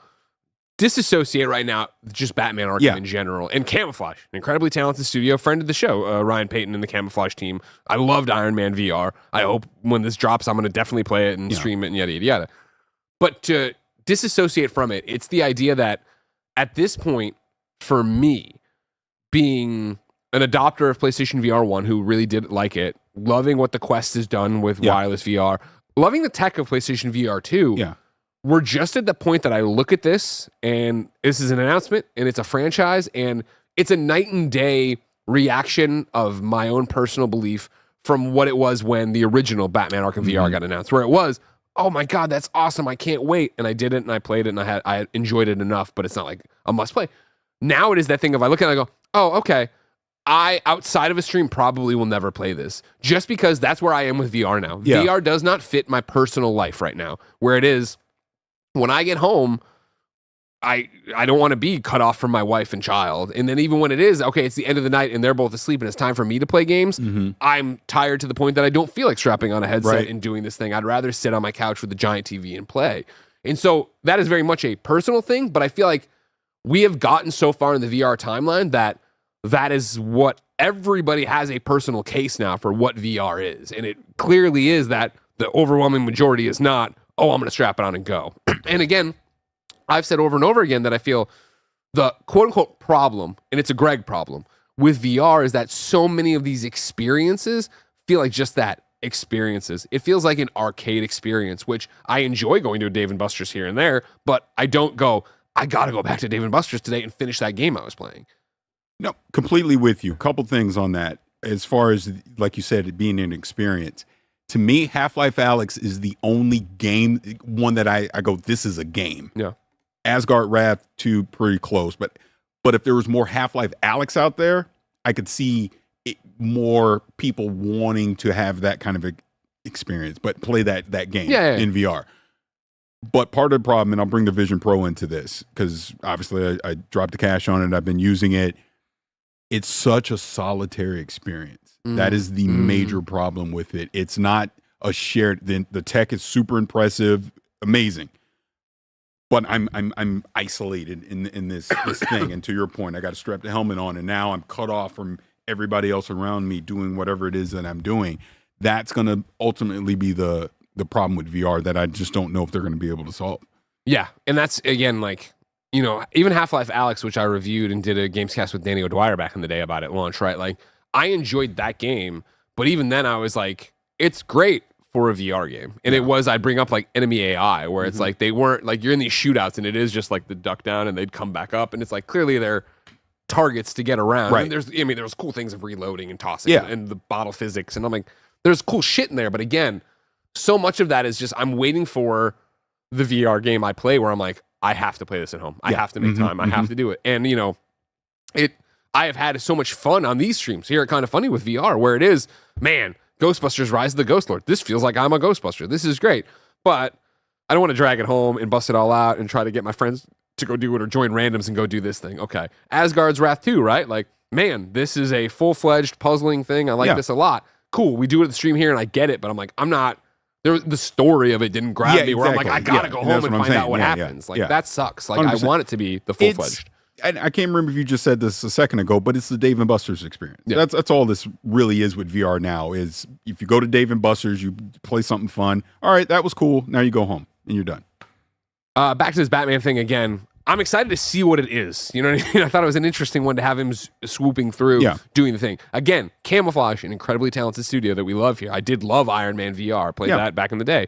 disassociate right now just Batman Arkham in general, and Camouflage, an incredibly talented studio, friend of the show, Ryan Payton and the Camouflage team. I loved Iron Man VR. I hope when this drops, I'm going to definitely play it and stream it and yada, yada, yada. But to disassociate from it, it's the idea that at this point, for me, being an adopter of PlayStation VR 1 who really did like it, loving what the Quest has done with wireless VR, loving the tech of PlayStation VR 2, we're just at the point that I look at this, and this is an announcement, and it's a franchise, and it's a night and day reaction of my own personal belief from what it was when the original Batman Arkham VR got announced, where it was, oh my God, that's awesome, I can't wait. And I did it, and I played it, and I enjoyed it enough, but it's not like a must play. Now it is that thing of I look at it and I go, oh, okay, I, outside of a stream, probably will never play this, just because that's where I am with VR now. Yeah. VR does not fit my personal life right now, where it is, when I get home, I don't want to be cut off from my wife and child. And then even when it is, okay, it's the end of the night and they're both asleep and it's time for me to play games, I'm tired to the point that I don't feel like strapping on a headset and doing this thing. I'd rather sit on my couch with a giant TV and play. And so that is very much a personal thing, but I feel like we have gotten so far in the VR timeline that is what everybody has a personal case now for what VR is. And it clearly is that the overwhelming majority is not, oh, I'm going to strap it on and go. And again, I've said over and over again that I feel the quote unquote problem, and it's a Greg problem, with VR is that so many of these experiences feel like just that, experiences. It feels like an arcade experience, which I enjoy going to a Dave & Buster's here and there, but I don't go, I got to go back to Dave & Buster's today and finish that game I was playing. No, completely with you. Couple things on that. As far as, like you said, it being an experience. To me, Half-Life Alyx is the only game, one that I go, this is a game. Yeah. Asgard Wrath 2, pretty close. But if there was more Half-Life Alyx out there, I could see more people wanting to have that kind of experience, but play that game in VR. But part of the problem, and I'll bring the Vision Pro into this, because obviously I dropped the cash on it. I've been using it. It's such a solitary experience. That is the major problem with it. It's not a shared. The tech is super impressive, amazing, but I'm isolated in this thing. And to your point, I got to strap the helmet on, and now I'm cut off from everybody else around me doing whatever it is that I'm doing. That's going to ultimately be the problem with VR that I just don't know if they're going to be able to solve. Yeah, and that's again like, you know, even Half-Life Alyx, which I reviewed and did a Gamescast with Danny O'Dwyer back in the day about at launch, right? Like, I enjoyed that game, but even then I was like, it's great for a VR game. And it was, I'd bring up like enemy AI, where it's like, they weren't like, you're in these shootouts and it is just like the duck down and they'd come back up. And it's like, clearly they're targets to get around. Right. And there's cool things of reloading and tossing and the bottle physics. And I'm like, there's cool shit in there. But again, so much of that is just, I'm waiting for the VR game I play where I'm like, I have to play this at home. I have to make time. I have to do it. And you know, I have had so much fun on these streams here at Kind of Funny with VR, where it is, man, Ghostbusters Rise of the Ghost Lord. This feels like I'm a Ghostbuster. This is great. But I don't want to drag it home and bust it all out and try to get my friends to go do it or join randoms and go do this thing. Okay. Asgard's Wrath 2, right? Like, man, this is a full-fledged puzzling thing. I like this a lot. Cool. We do it at the stream here and I get it, but I'm like, I'm not, the story of it didn't grab me where I'm like, I gotta go home and find out what happens. Like, that sucks. Like, 100%. I want it to be the full-fledged. I can't remember if you just said this a second ago, but it's the Dave & Buster's experience. Yeah. That's all this really is with VR now, is if you go to Dave & Buster's, you play something fun. All right, that was cool. Now you go home and you're done. Back to this Batman thing again. I'm excited to see what it is. You know what I mean? I thought it was an interesting one to have him swooping through, doing the thing. Again, Camouflage, an incredibly talented studio that we love here. I did love Iron Man VR. Played that back in the day.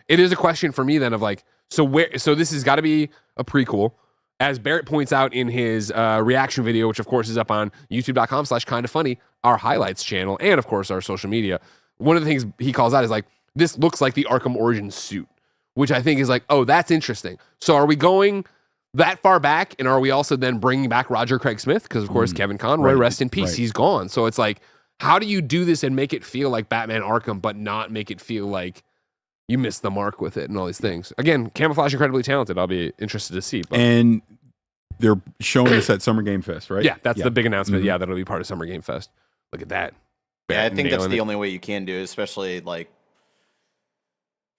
It is a question for me then of like, so this has got to be a prequel. As Barrett points out in his reaction video, which of course is up on youtube.com/kindafunny, our highlights channel, and of course our social media. One of the things he calls out is like, this looks like the Arkham Origins suit, which I think is like, oh, that's interesting. So are we going that far back? And are we also then bringing back Roger Craig Smith? Because of course, Kevin Conroy, rest in peace, he's gone. So it's like, how do you do this and make it feel like Batman Arkham, but not make it feel like you miss the mark with it and all these things. Again, Camouflage incredibly talented. I'll be interested to see. But. And they're showing this at Summer Game Fest, right? Yeah, that's the big announcement. Mm-hmm. Yeah, that'll be part of Summer Game Fest. Look at that. Yeah, I think that's the only way you can do it, especially like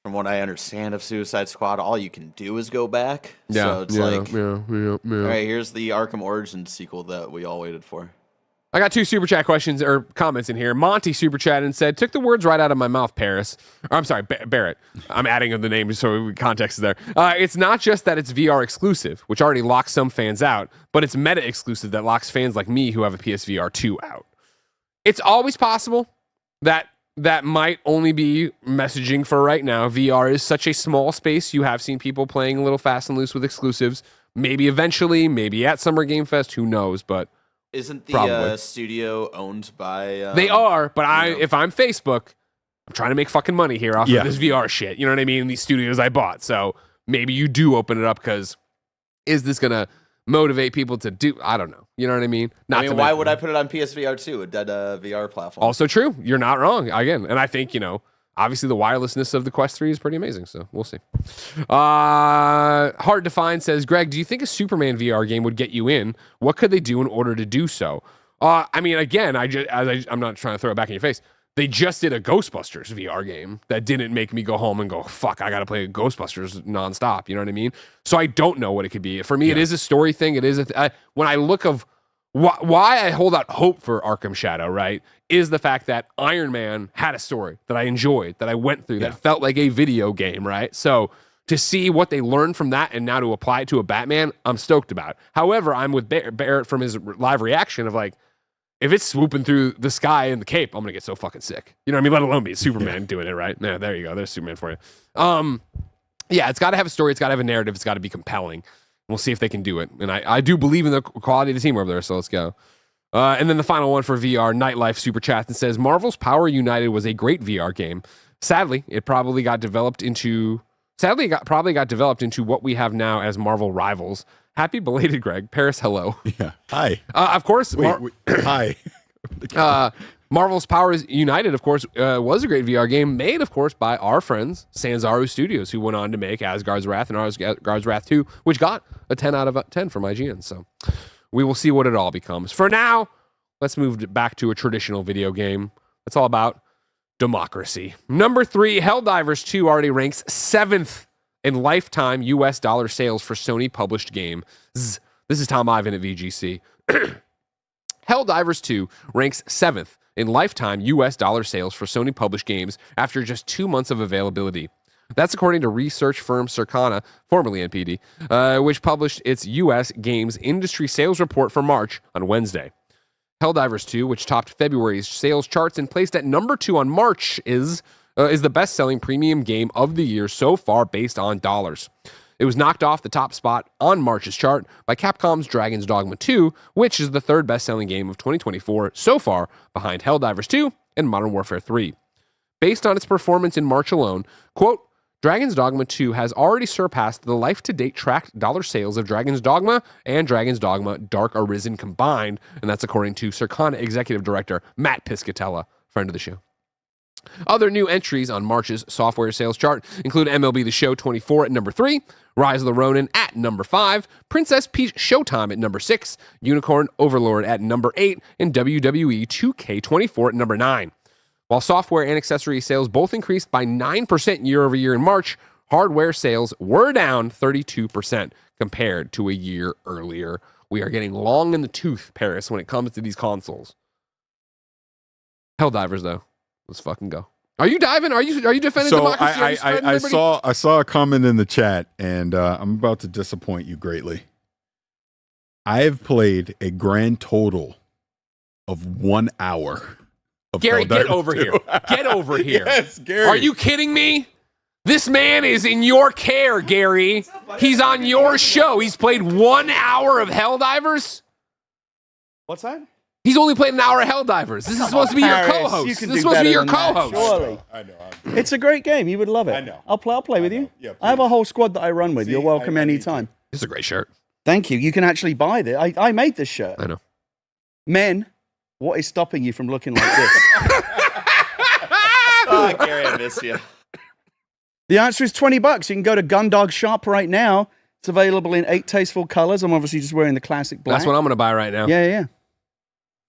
from what I understand of Suicide Squad, all you can do is go back. Yeah, so it's all right, here's the Arkham Origins sequel that we all waited for. I got 2 super chat questions or comments in here. Monty super chat and said, took the words right out of my mouth, Parris. Or, I'm sorry, Barrett. I'm adding the name so context is there. It's not just that it's VR exclusive, which already locks some fans out, but it's meta exclusive that locks fans like me who have a PSVR 2 out. It's always possible that might only be messaging for right now. VR is such a small space. You have seen people playing a little fast and loose with exclusives. Maybe eventually, maybe at Summer Game Fest, who knows, but isn't the studio owned by... they are, but if I'm Facebook, I'm trying to make fucking money here off of this VR shit. You know what I mean? These studios I bought. So maybe you do open it up because is this going to motivate people to do... I don't know. You know what I mean? Why would I put it on PSVR 2, a dead VR platform? Also true. You're not wrong. Again, and I think, obviously the wirelessness of the Quest 3 is pretty amazing, so we'll see. Hard to Find says, Greg, do you think a Superman VR game would get you in? What could they do in order to do so? Again, I'm not trying to throw it back in your face. They just did a Ghostbusters VR game that didn't make me go home and go, fuck, I got to play Ghostbusters nonstop. You know what I mean? So I don't know what it could be. For me, it is a story thing. It is when I look of why I hold out hope for Arkham Shadow, right, is the fact that Iron Man had a story that I enjoyed, that I went through, that felt like a video game, right? So to see what they learned from that and now to apply it to a Batman, I'm stoked about. However, I'm with Barrett from his live reaction of like, if it's swooping through the sky in the cape, I'm going to get so fucking sick. You know what I mean? Let alone be Superman doing it, right? Yeah, there you go. There's Superman for you. It's got to have a story. It's got to have a narrative. It's got to be compelling. We'll see if they can do it. And I do believe in the quality of the team over there, so let's go. And then the final one for VR, Nightlife Super Chat, and says, Marvel's Power United was a great VR game. Sadly, it probably got developed into what we have now as Marvel Rivals. Happy belated, Greg. Parris, hello. Yeah. Hi. Of course. Hi. Marvel's Power United, of course, was a great VR game made, of course, by our friends, Sanzaru Studios, who went on to make Asgard's Wrath and Asgard's Wrath 2, which got a 10 out of 10 from IGN. So we will see what it all becomes. For now, let's move back to a traditional video game. It's all about democracy. Number 3, Helldivers 2 already ranks 7th in lifetime US dollar sales for Sony published game. This is Tom Ivan at VGC. Helldivers 2 ranks 7th in lifetime US dollar sales for Sony published games after just 2 months of availability. That's according to research firm Circana, formerly NPD, which published its US games industry sales report for March on Wednesday. Helldivers 2, which topped February's sales charts and placed at number 2 on March, is the best-selling premium game of the year so far based on dollars. It was knocked off the top spot on March's chart by Capcom's Dragon's Dogma 2, which is the third best-selling game of 2024 so far, behind Helldivers 2 and Modern Warfare 3. Based on its performance in March alone, quote, Dragon's Dogma 2 has already surpassed the life-to-date tracked dollar sales of Dragon's Dogma and Dragon's Dogma Dark Arisen combined, and that's according to Circana Executive Director Matt Piscatella, friend of the show. Other new entries on March's software sales chart include MLB The Show 24 at number 3, Rise of the Ronin at number 5, Princess Peach Showtime at number 6, Unicorn Overlord at number 8, and WWE 2K24 at number 9. While software and accessory sales both increased by 9% year over year in March, hardware sales were down 32% compared to a year earlier. We are getting long in the tooth, Parris, when it comes to these consoles. Helldivers, though. Let's fucking go. Are you diving? Are you defending democracy? I saw a comment in the chat, and I'm about to disappoint you greatly. I have played a grand total of 1 hour. Gary, get over here. Get over here. Yes, Gary. Are you kidding me? This man is in your care, Gary. He's on your show. He's played 1 hour of Helldivers. What's that? He's only played an hour of Helldivers. This is supposed to be your co-host. This is supposed to be your co-host. Surely. I know. It's a great game. You would love it. I know. I'll play with you. Yeah, I have a whole squad that I run with. You're welcome anytime. This is a great shirt. Thank you. You can actually buy this. I made this shirt. I know. Men, what is stopping you from looking like this? Oh, Gary, I miss you. The answer is $20. You can go to Gundog Shop right now. It's available in 8 tasteful colors. I'm obviously just wearing the classic black. That's what I'm going to buy right now. Yeah.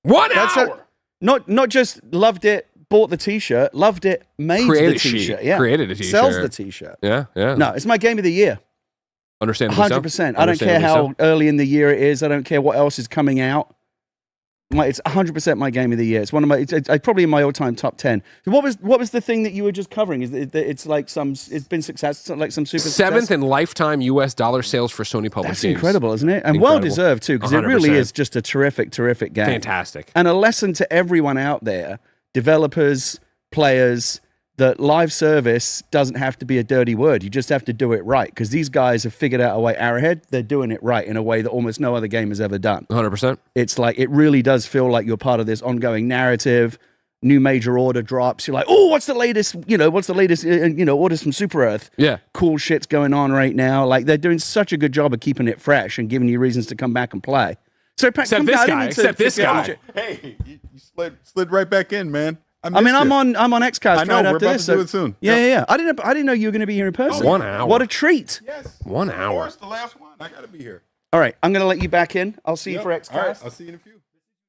1 hour. Not just loved it, bought the t-shirt, loved it, made the t-shirt. Yeah. Created a t-shirt. Sells the t-shirt. Yeah. No, it's my game of the year. Understandably 100%. I don't care how early in the year it is. I don't care what else is coming out. It's 100% my game of the year. It's one of my. It's probably in my all-time top 10. What was the thing that you were just covering? Is it's like it's been success, like some super 7th in lifetime U.S. dollar sales for Sony public That's games. incredible, isn't it? And well deserved too, because it really 100%. is just a terrific game. Fantastic. And a lesson to everyone out there, developers, players, that live service doesn't have to be a dirty word. You just have to do it right, because these guys have figured out a way. Arrowhead, they're doing it right in a way that almost no other game has ever done. 100%. It's like, it really does feel like you're part of this ongoing narrative. New major order drops. You're like, oh, what's the latest? What's the latest? Orders from Super Earth. Yeah. Cool shit's going on right now. Like, they're doing such a good job of keeping it fresh and giving you reasons to come back and play. So Except this guy. Hey, you slid right back in, man. I'm on XCast. I know, right we're after about this, to do it soon. Yeah. I didn't know you were going to be here in person. 1 hour. What a treat. Yes. 1 hour. Of course, the last one. I got to be here. All right, I'm going to let you back in. I'll see you for XCast. All right, I'll see you in a few.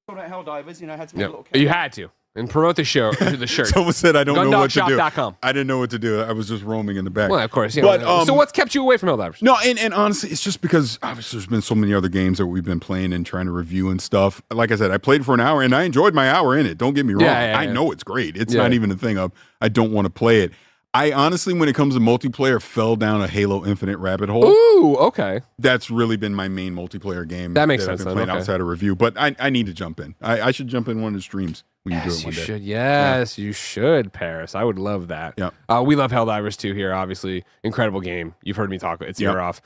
Helldivers, I had to Yep. You had to. And promote the show, the shirt. Someone said I don't know what to do. Gundogshop.com. I didn't know what to do. I was just roaming in the back. Well, of course. Yeah, But, so what's kept you away from Helldivers? No, and honestly, it's just because obviously there's been so many other games that we've been playing and trying to review and stuff. Like I said, I played for an hour and I enjoyed my hour in it. Don't get me wrong. Yeah. I know it's great. It's not even a thing of I don't want to play it. I honestly, when it comes to multiplayer, fell down a Halo Infinite rabbit hole. Ooh, okay. That's really been my main multiplayer game. That makes sense. I've been playing outside of review, but I need to jump in. I should jump in one of the streams when you do it one day. Should. Yes, you should, Parris. I would love that. Yeah. We love Helldivers too here, obviously. Incredible game. You've heard me talk. It's year off.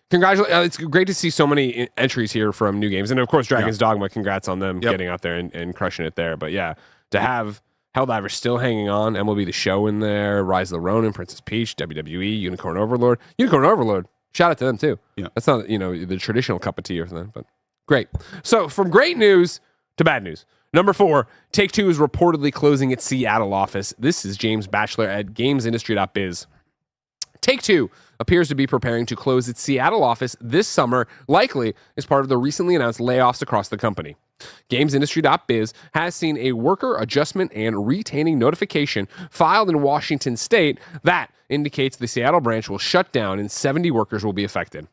Congratulations. It's great to see so many entries here from new games. And of course, Dragon's Dogma, congrats on them getting out there and crushing it there. But yeah, to have Helldivers still hanging on, MLB The Show in there, Rise of the Ronin, Princess Peach, WWE, Unicorn Overlord. Shout out to them too. Yeah. That's not, the traditional cup of tea or something, but great. So from great news to bad news. Number 4, Take-Two is reportedly closing its Seattle office. This is James Batchelor at gamesindustry.biz. Take-Two appears to be preparing to close its Seattle office this summer, likely as part of the recently announced layoffs across the company. GamesIndustry.biz has seen a worker adjustment and retaining notification filed in Washington state that indicates the Seattle branch will shut down and 70 workers will be affected.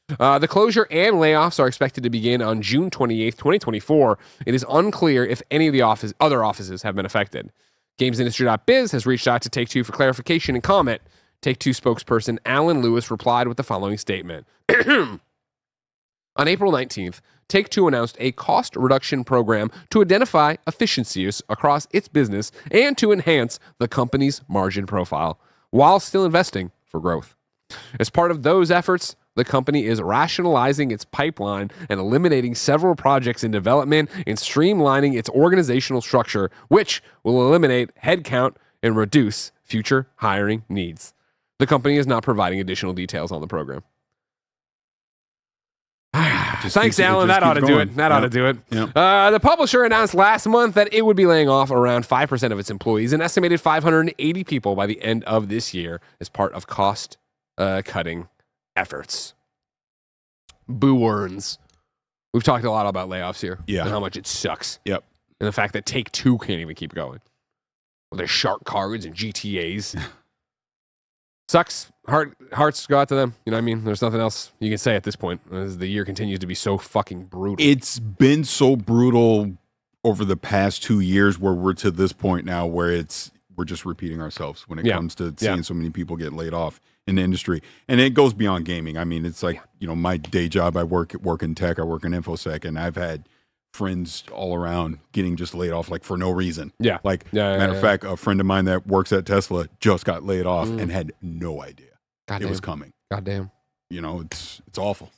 The closure and layoffs are expected to begin on June 28th, 2024. It is unclear if any of the other offices have been affected. GamesIndustry.biz has reached out to Take-Two for clarification and comment. Take-Two spokesperson Alan Lewis replied with the following statement. On April 19th, Take-Two announced a cost reduction program to identify efficiencies across its business and to enhance the company's margin profile, while still investing for growth. As part of those efforts, the company is rationalizing its pipeline and eliminating several projects in development and streamlining its organizational structure, which will eliminate headcount and reduce future hiring needs. The company is not providing additional details on the program. Thanks, Alan. That ought to do it. That ought to do it. The publisher announced last month that it would be laying off around 5% of its employees, an estimated 580 people by the end of this year as part of cost-cutting efforts. Boo earns. We've talked a lot about layoffs here. Yeah. And how much it sucks. Yep. And the fact that Take-Two can't even keep going. Well, there's shark cards and GTAs. Sucks. Hearts go out to them. You know what I mean? There's nothing else you can say at this point as the year continues to be so fucking brutal. It's been so brutal over the past 2 years where we're to this point now where we're just repeating ourselves when it comes to seeing so many people get laid off in the industry. And it goes beyond gaming. I mean, it's like, my day job, I work in tech, I work in InfoSec, and I've had friends all around getting just laid off like for no reason. Yeah. Matter of fact, a friend of mine that works at Tesla just got laid off and had no idea it was coming. Goddamn. It's awful.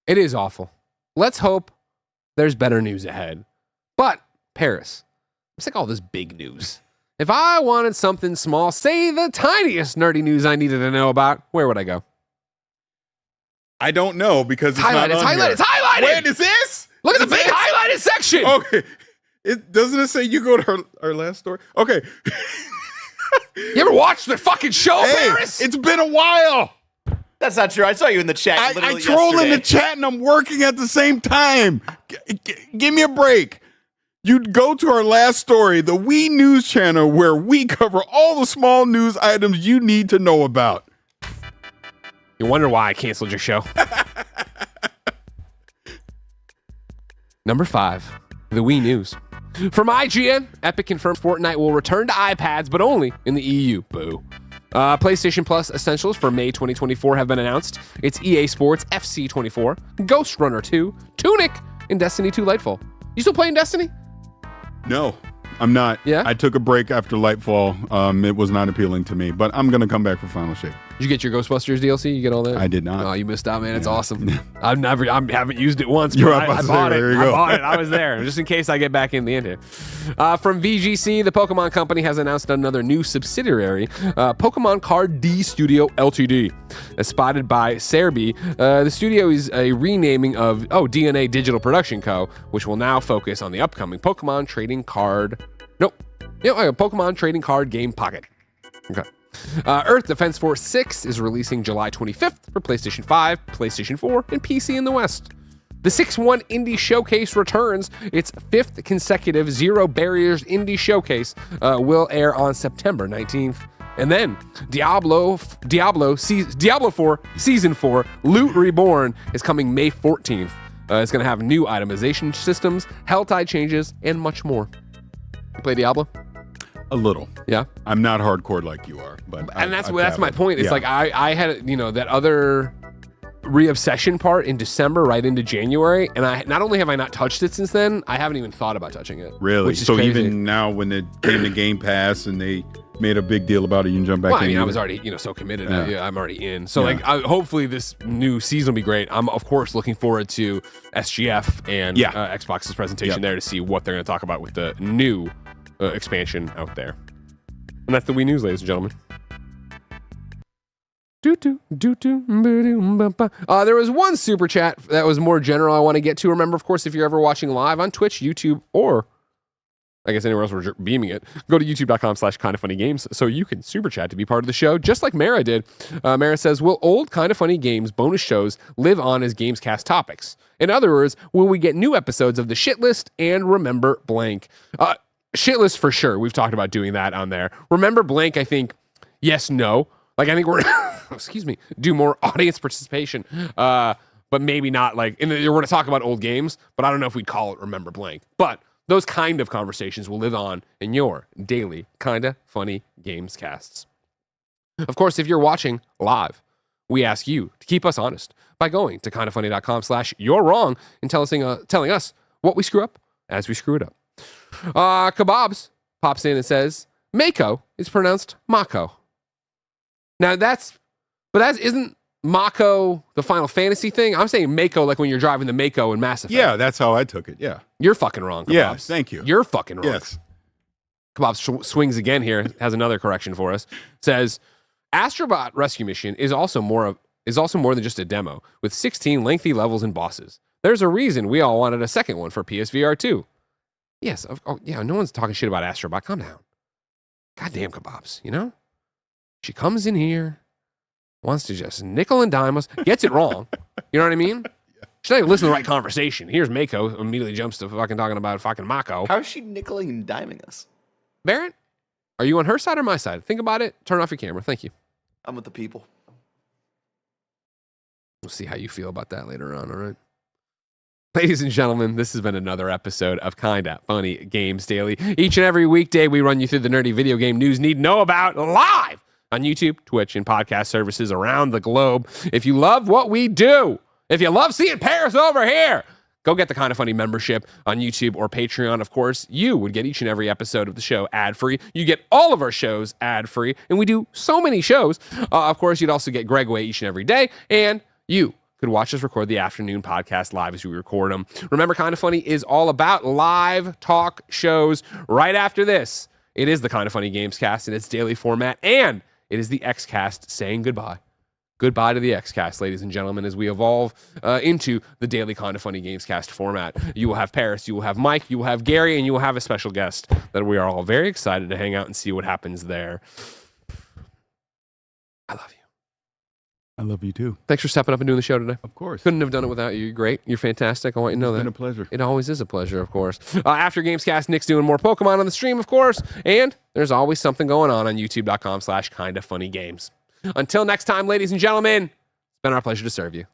It is awful. Let's hope there's better news ahead. But Parris, I'm sick of all this big news. If I wanted something small, say the tiniest nerdy news I needed to know about, where would I go? I don't know because it's highlighted. not on here. It's highlighted. Wait, is this? Look at the big highlighted section. Okay. Doesn't it say you go to our last story? Okay. You ever watched the fucking show, Parris? It's been a while. That's not true. I saw you in the chat. I troll in the chat and I'm working at the same time. Give me a break. You'd go to our last story, the Wii News channel, where we cover all the small news items you need to know about. You wonder why I canceled your show. Number 5, the Wii News. From IGN, Epic confirms Fortnite will return to iPads, but only in the EU. Boo. PlayStation Plus Essentials for May 2024 have been announced. It's EA Sports FC 24, Ghost Runner 2, Tunic, and Destiny 2 Lightfall. You still playing Destiny? No, I'm not. Yeah? I took a break after Lightfall. It was not appealing to me, but I'm going to come back for Final Shape. Did you get your Ghostbusters DLC? You get all that? I did not. Oh, you missed out, man. It's awesome. I haven't used it once, You're but up I bought it. there you I go. bought it. I was there, just in case I get back in the end here. From VGC, the Pokemon Company has announced another new subsidiary, Pokemon Card D Studio Ltd. As spotted by Serbi, the studio is a renaming of DNA Digital Production Co., which will now focus on the upcoming Pokemon Trading Card game Pocket. Okay. Earth Defense Force 6 is releasing July 25th for PlayStation 5, PlayStation 4, and PC in the West. The 6-1 Indie Showcase returns. Its 5th consecutive Zero Barriers Indie Showcase will air on September 19th. And then Diablo 4 Season 4 Loot Reborn is coming May 14th. It's going to have new itemization systems, Helltide changes, and much more. You play Diablo? A little. Yeah. I'm not hardcore like you are, but that's my point. It's like I had that other re-obsession part in December right into January, and I not only have I not touched it since then, I haven't even thought about touching it. Really? Which is so crazy. Even now when it came to Game Pass and they made a big deal about it, you can jump back in. I mean, I was already so committed. Yeah. I'm already in. So hopefully this new season will be great. I'm of course looking forward to SGF and Xbox's presentation there to see what they're going to talk about with the new expansion out there. And that's the Wii News, ladies and gentlemen. There was one super chat that was more general I want to get to. Remember, of course, if you're ever watching live on Twitch, YouTube, or I guess anywhere else we're beaming it, go to youtube.com/kindoffunnygames so you can super chat to be part of the show, just like Mara did. Mara says, will old Kinda Funny Games bonus shows live on as Gamescast topics? In other words, will we get new episodes of the shit list and Remember Blank? Shit list for sure. We've talked about doing that on there. Remember Blank, I think, yes, no. Like, I think we're, do more audience participation, but maybe not like, and we're going to talk about old games, but I don't know if we'd call it Remember Blank. But those kind of conversations will live on in your daily Kinda Funny Games casts. Of course, if you're watching live, we ask you to keep us honest by going to kindafunny.com/you're wrong and telling us what we screw up as we screw it up. Kebabs pops in and says, Mako is pronounced Mako. Now isn't Mako the Final Fantasy thing? I'm saying Mako like when you're driving the Mako in Mass Effect. Yeah, that's how I took it. Yeah. You're fucking wrong, Kebabs. Yeah, thank you. You're fucking wrong. Yes. Kebabs swings again here, has another correction for us. Says, Astrobot Rescue Mission is also more than just a demo, with 16 lengthy levels and bosses. There's a reason we all wanted a second one for PSVR 2. Yes, no one's talking shit about Astrobot. Calm down. Goddamn, Kebabs, She comes in here, wants to just nickel and dime us, gets it wrong. You know what I mean? She's not even listening to the right conversation. Here's Mako, immediately jumps to fucking talking about fucking Mako. How is she nickeling and diming us? Barrett, are you on her side or my side? Think about it. Turn off your camera. Thank you. I'm with the people. We'll see how you feel about that later on, all right? Ladies and gentlemen, this has been another episode of Kinda Funny Games Daily. Each and every weekday, we run you through the nerdy video game news you need to know about live on YouTube, Twitch, and podcast services around the globe. If you love what we do, if you love seeing Parris over here, go get the Kinda Funny membership on YouTube or Patreon. Of course, you would get each and every episode of the show ad-free. You get all of our shows ad-free, and we do so many shows. Of course, you'd also get Gregway each and every day, and you could watch us record the afternoon podcast live as we record them. Remember, Kinda Funny is all about live talk shows. Right after this, it is the Kinda Funny Gamescast in its daily format, and it is the XCast saying goodbye. Goodbye to the XCast, ladies and gentlemen, as we evolve into the daily Kinda Funny Gamescast format. You will have Parris, you will have Mike, you will have Gary, and you will have a special guest that we are all very excited to hang out and see what happens there. I love you. I love you too. Thanks for stepping up and doing the show today. Of course. Couldn't have done it without you. You're great. You're fantastic. I want you to know that. It's been a pleasure. It always is a pleasure, of course. After Gamescast, Nick's doing more Pokemon on the stream, of course. And there's always something going on youtube.com/kindafunnygames. Until next time, ladies and gentlemen, it's been our pleasure to serve you.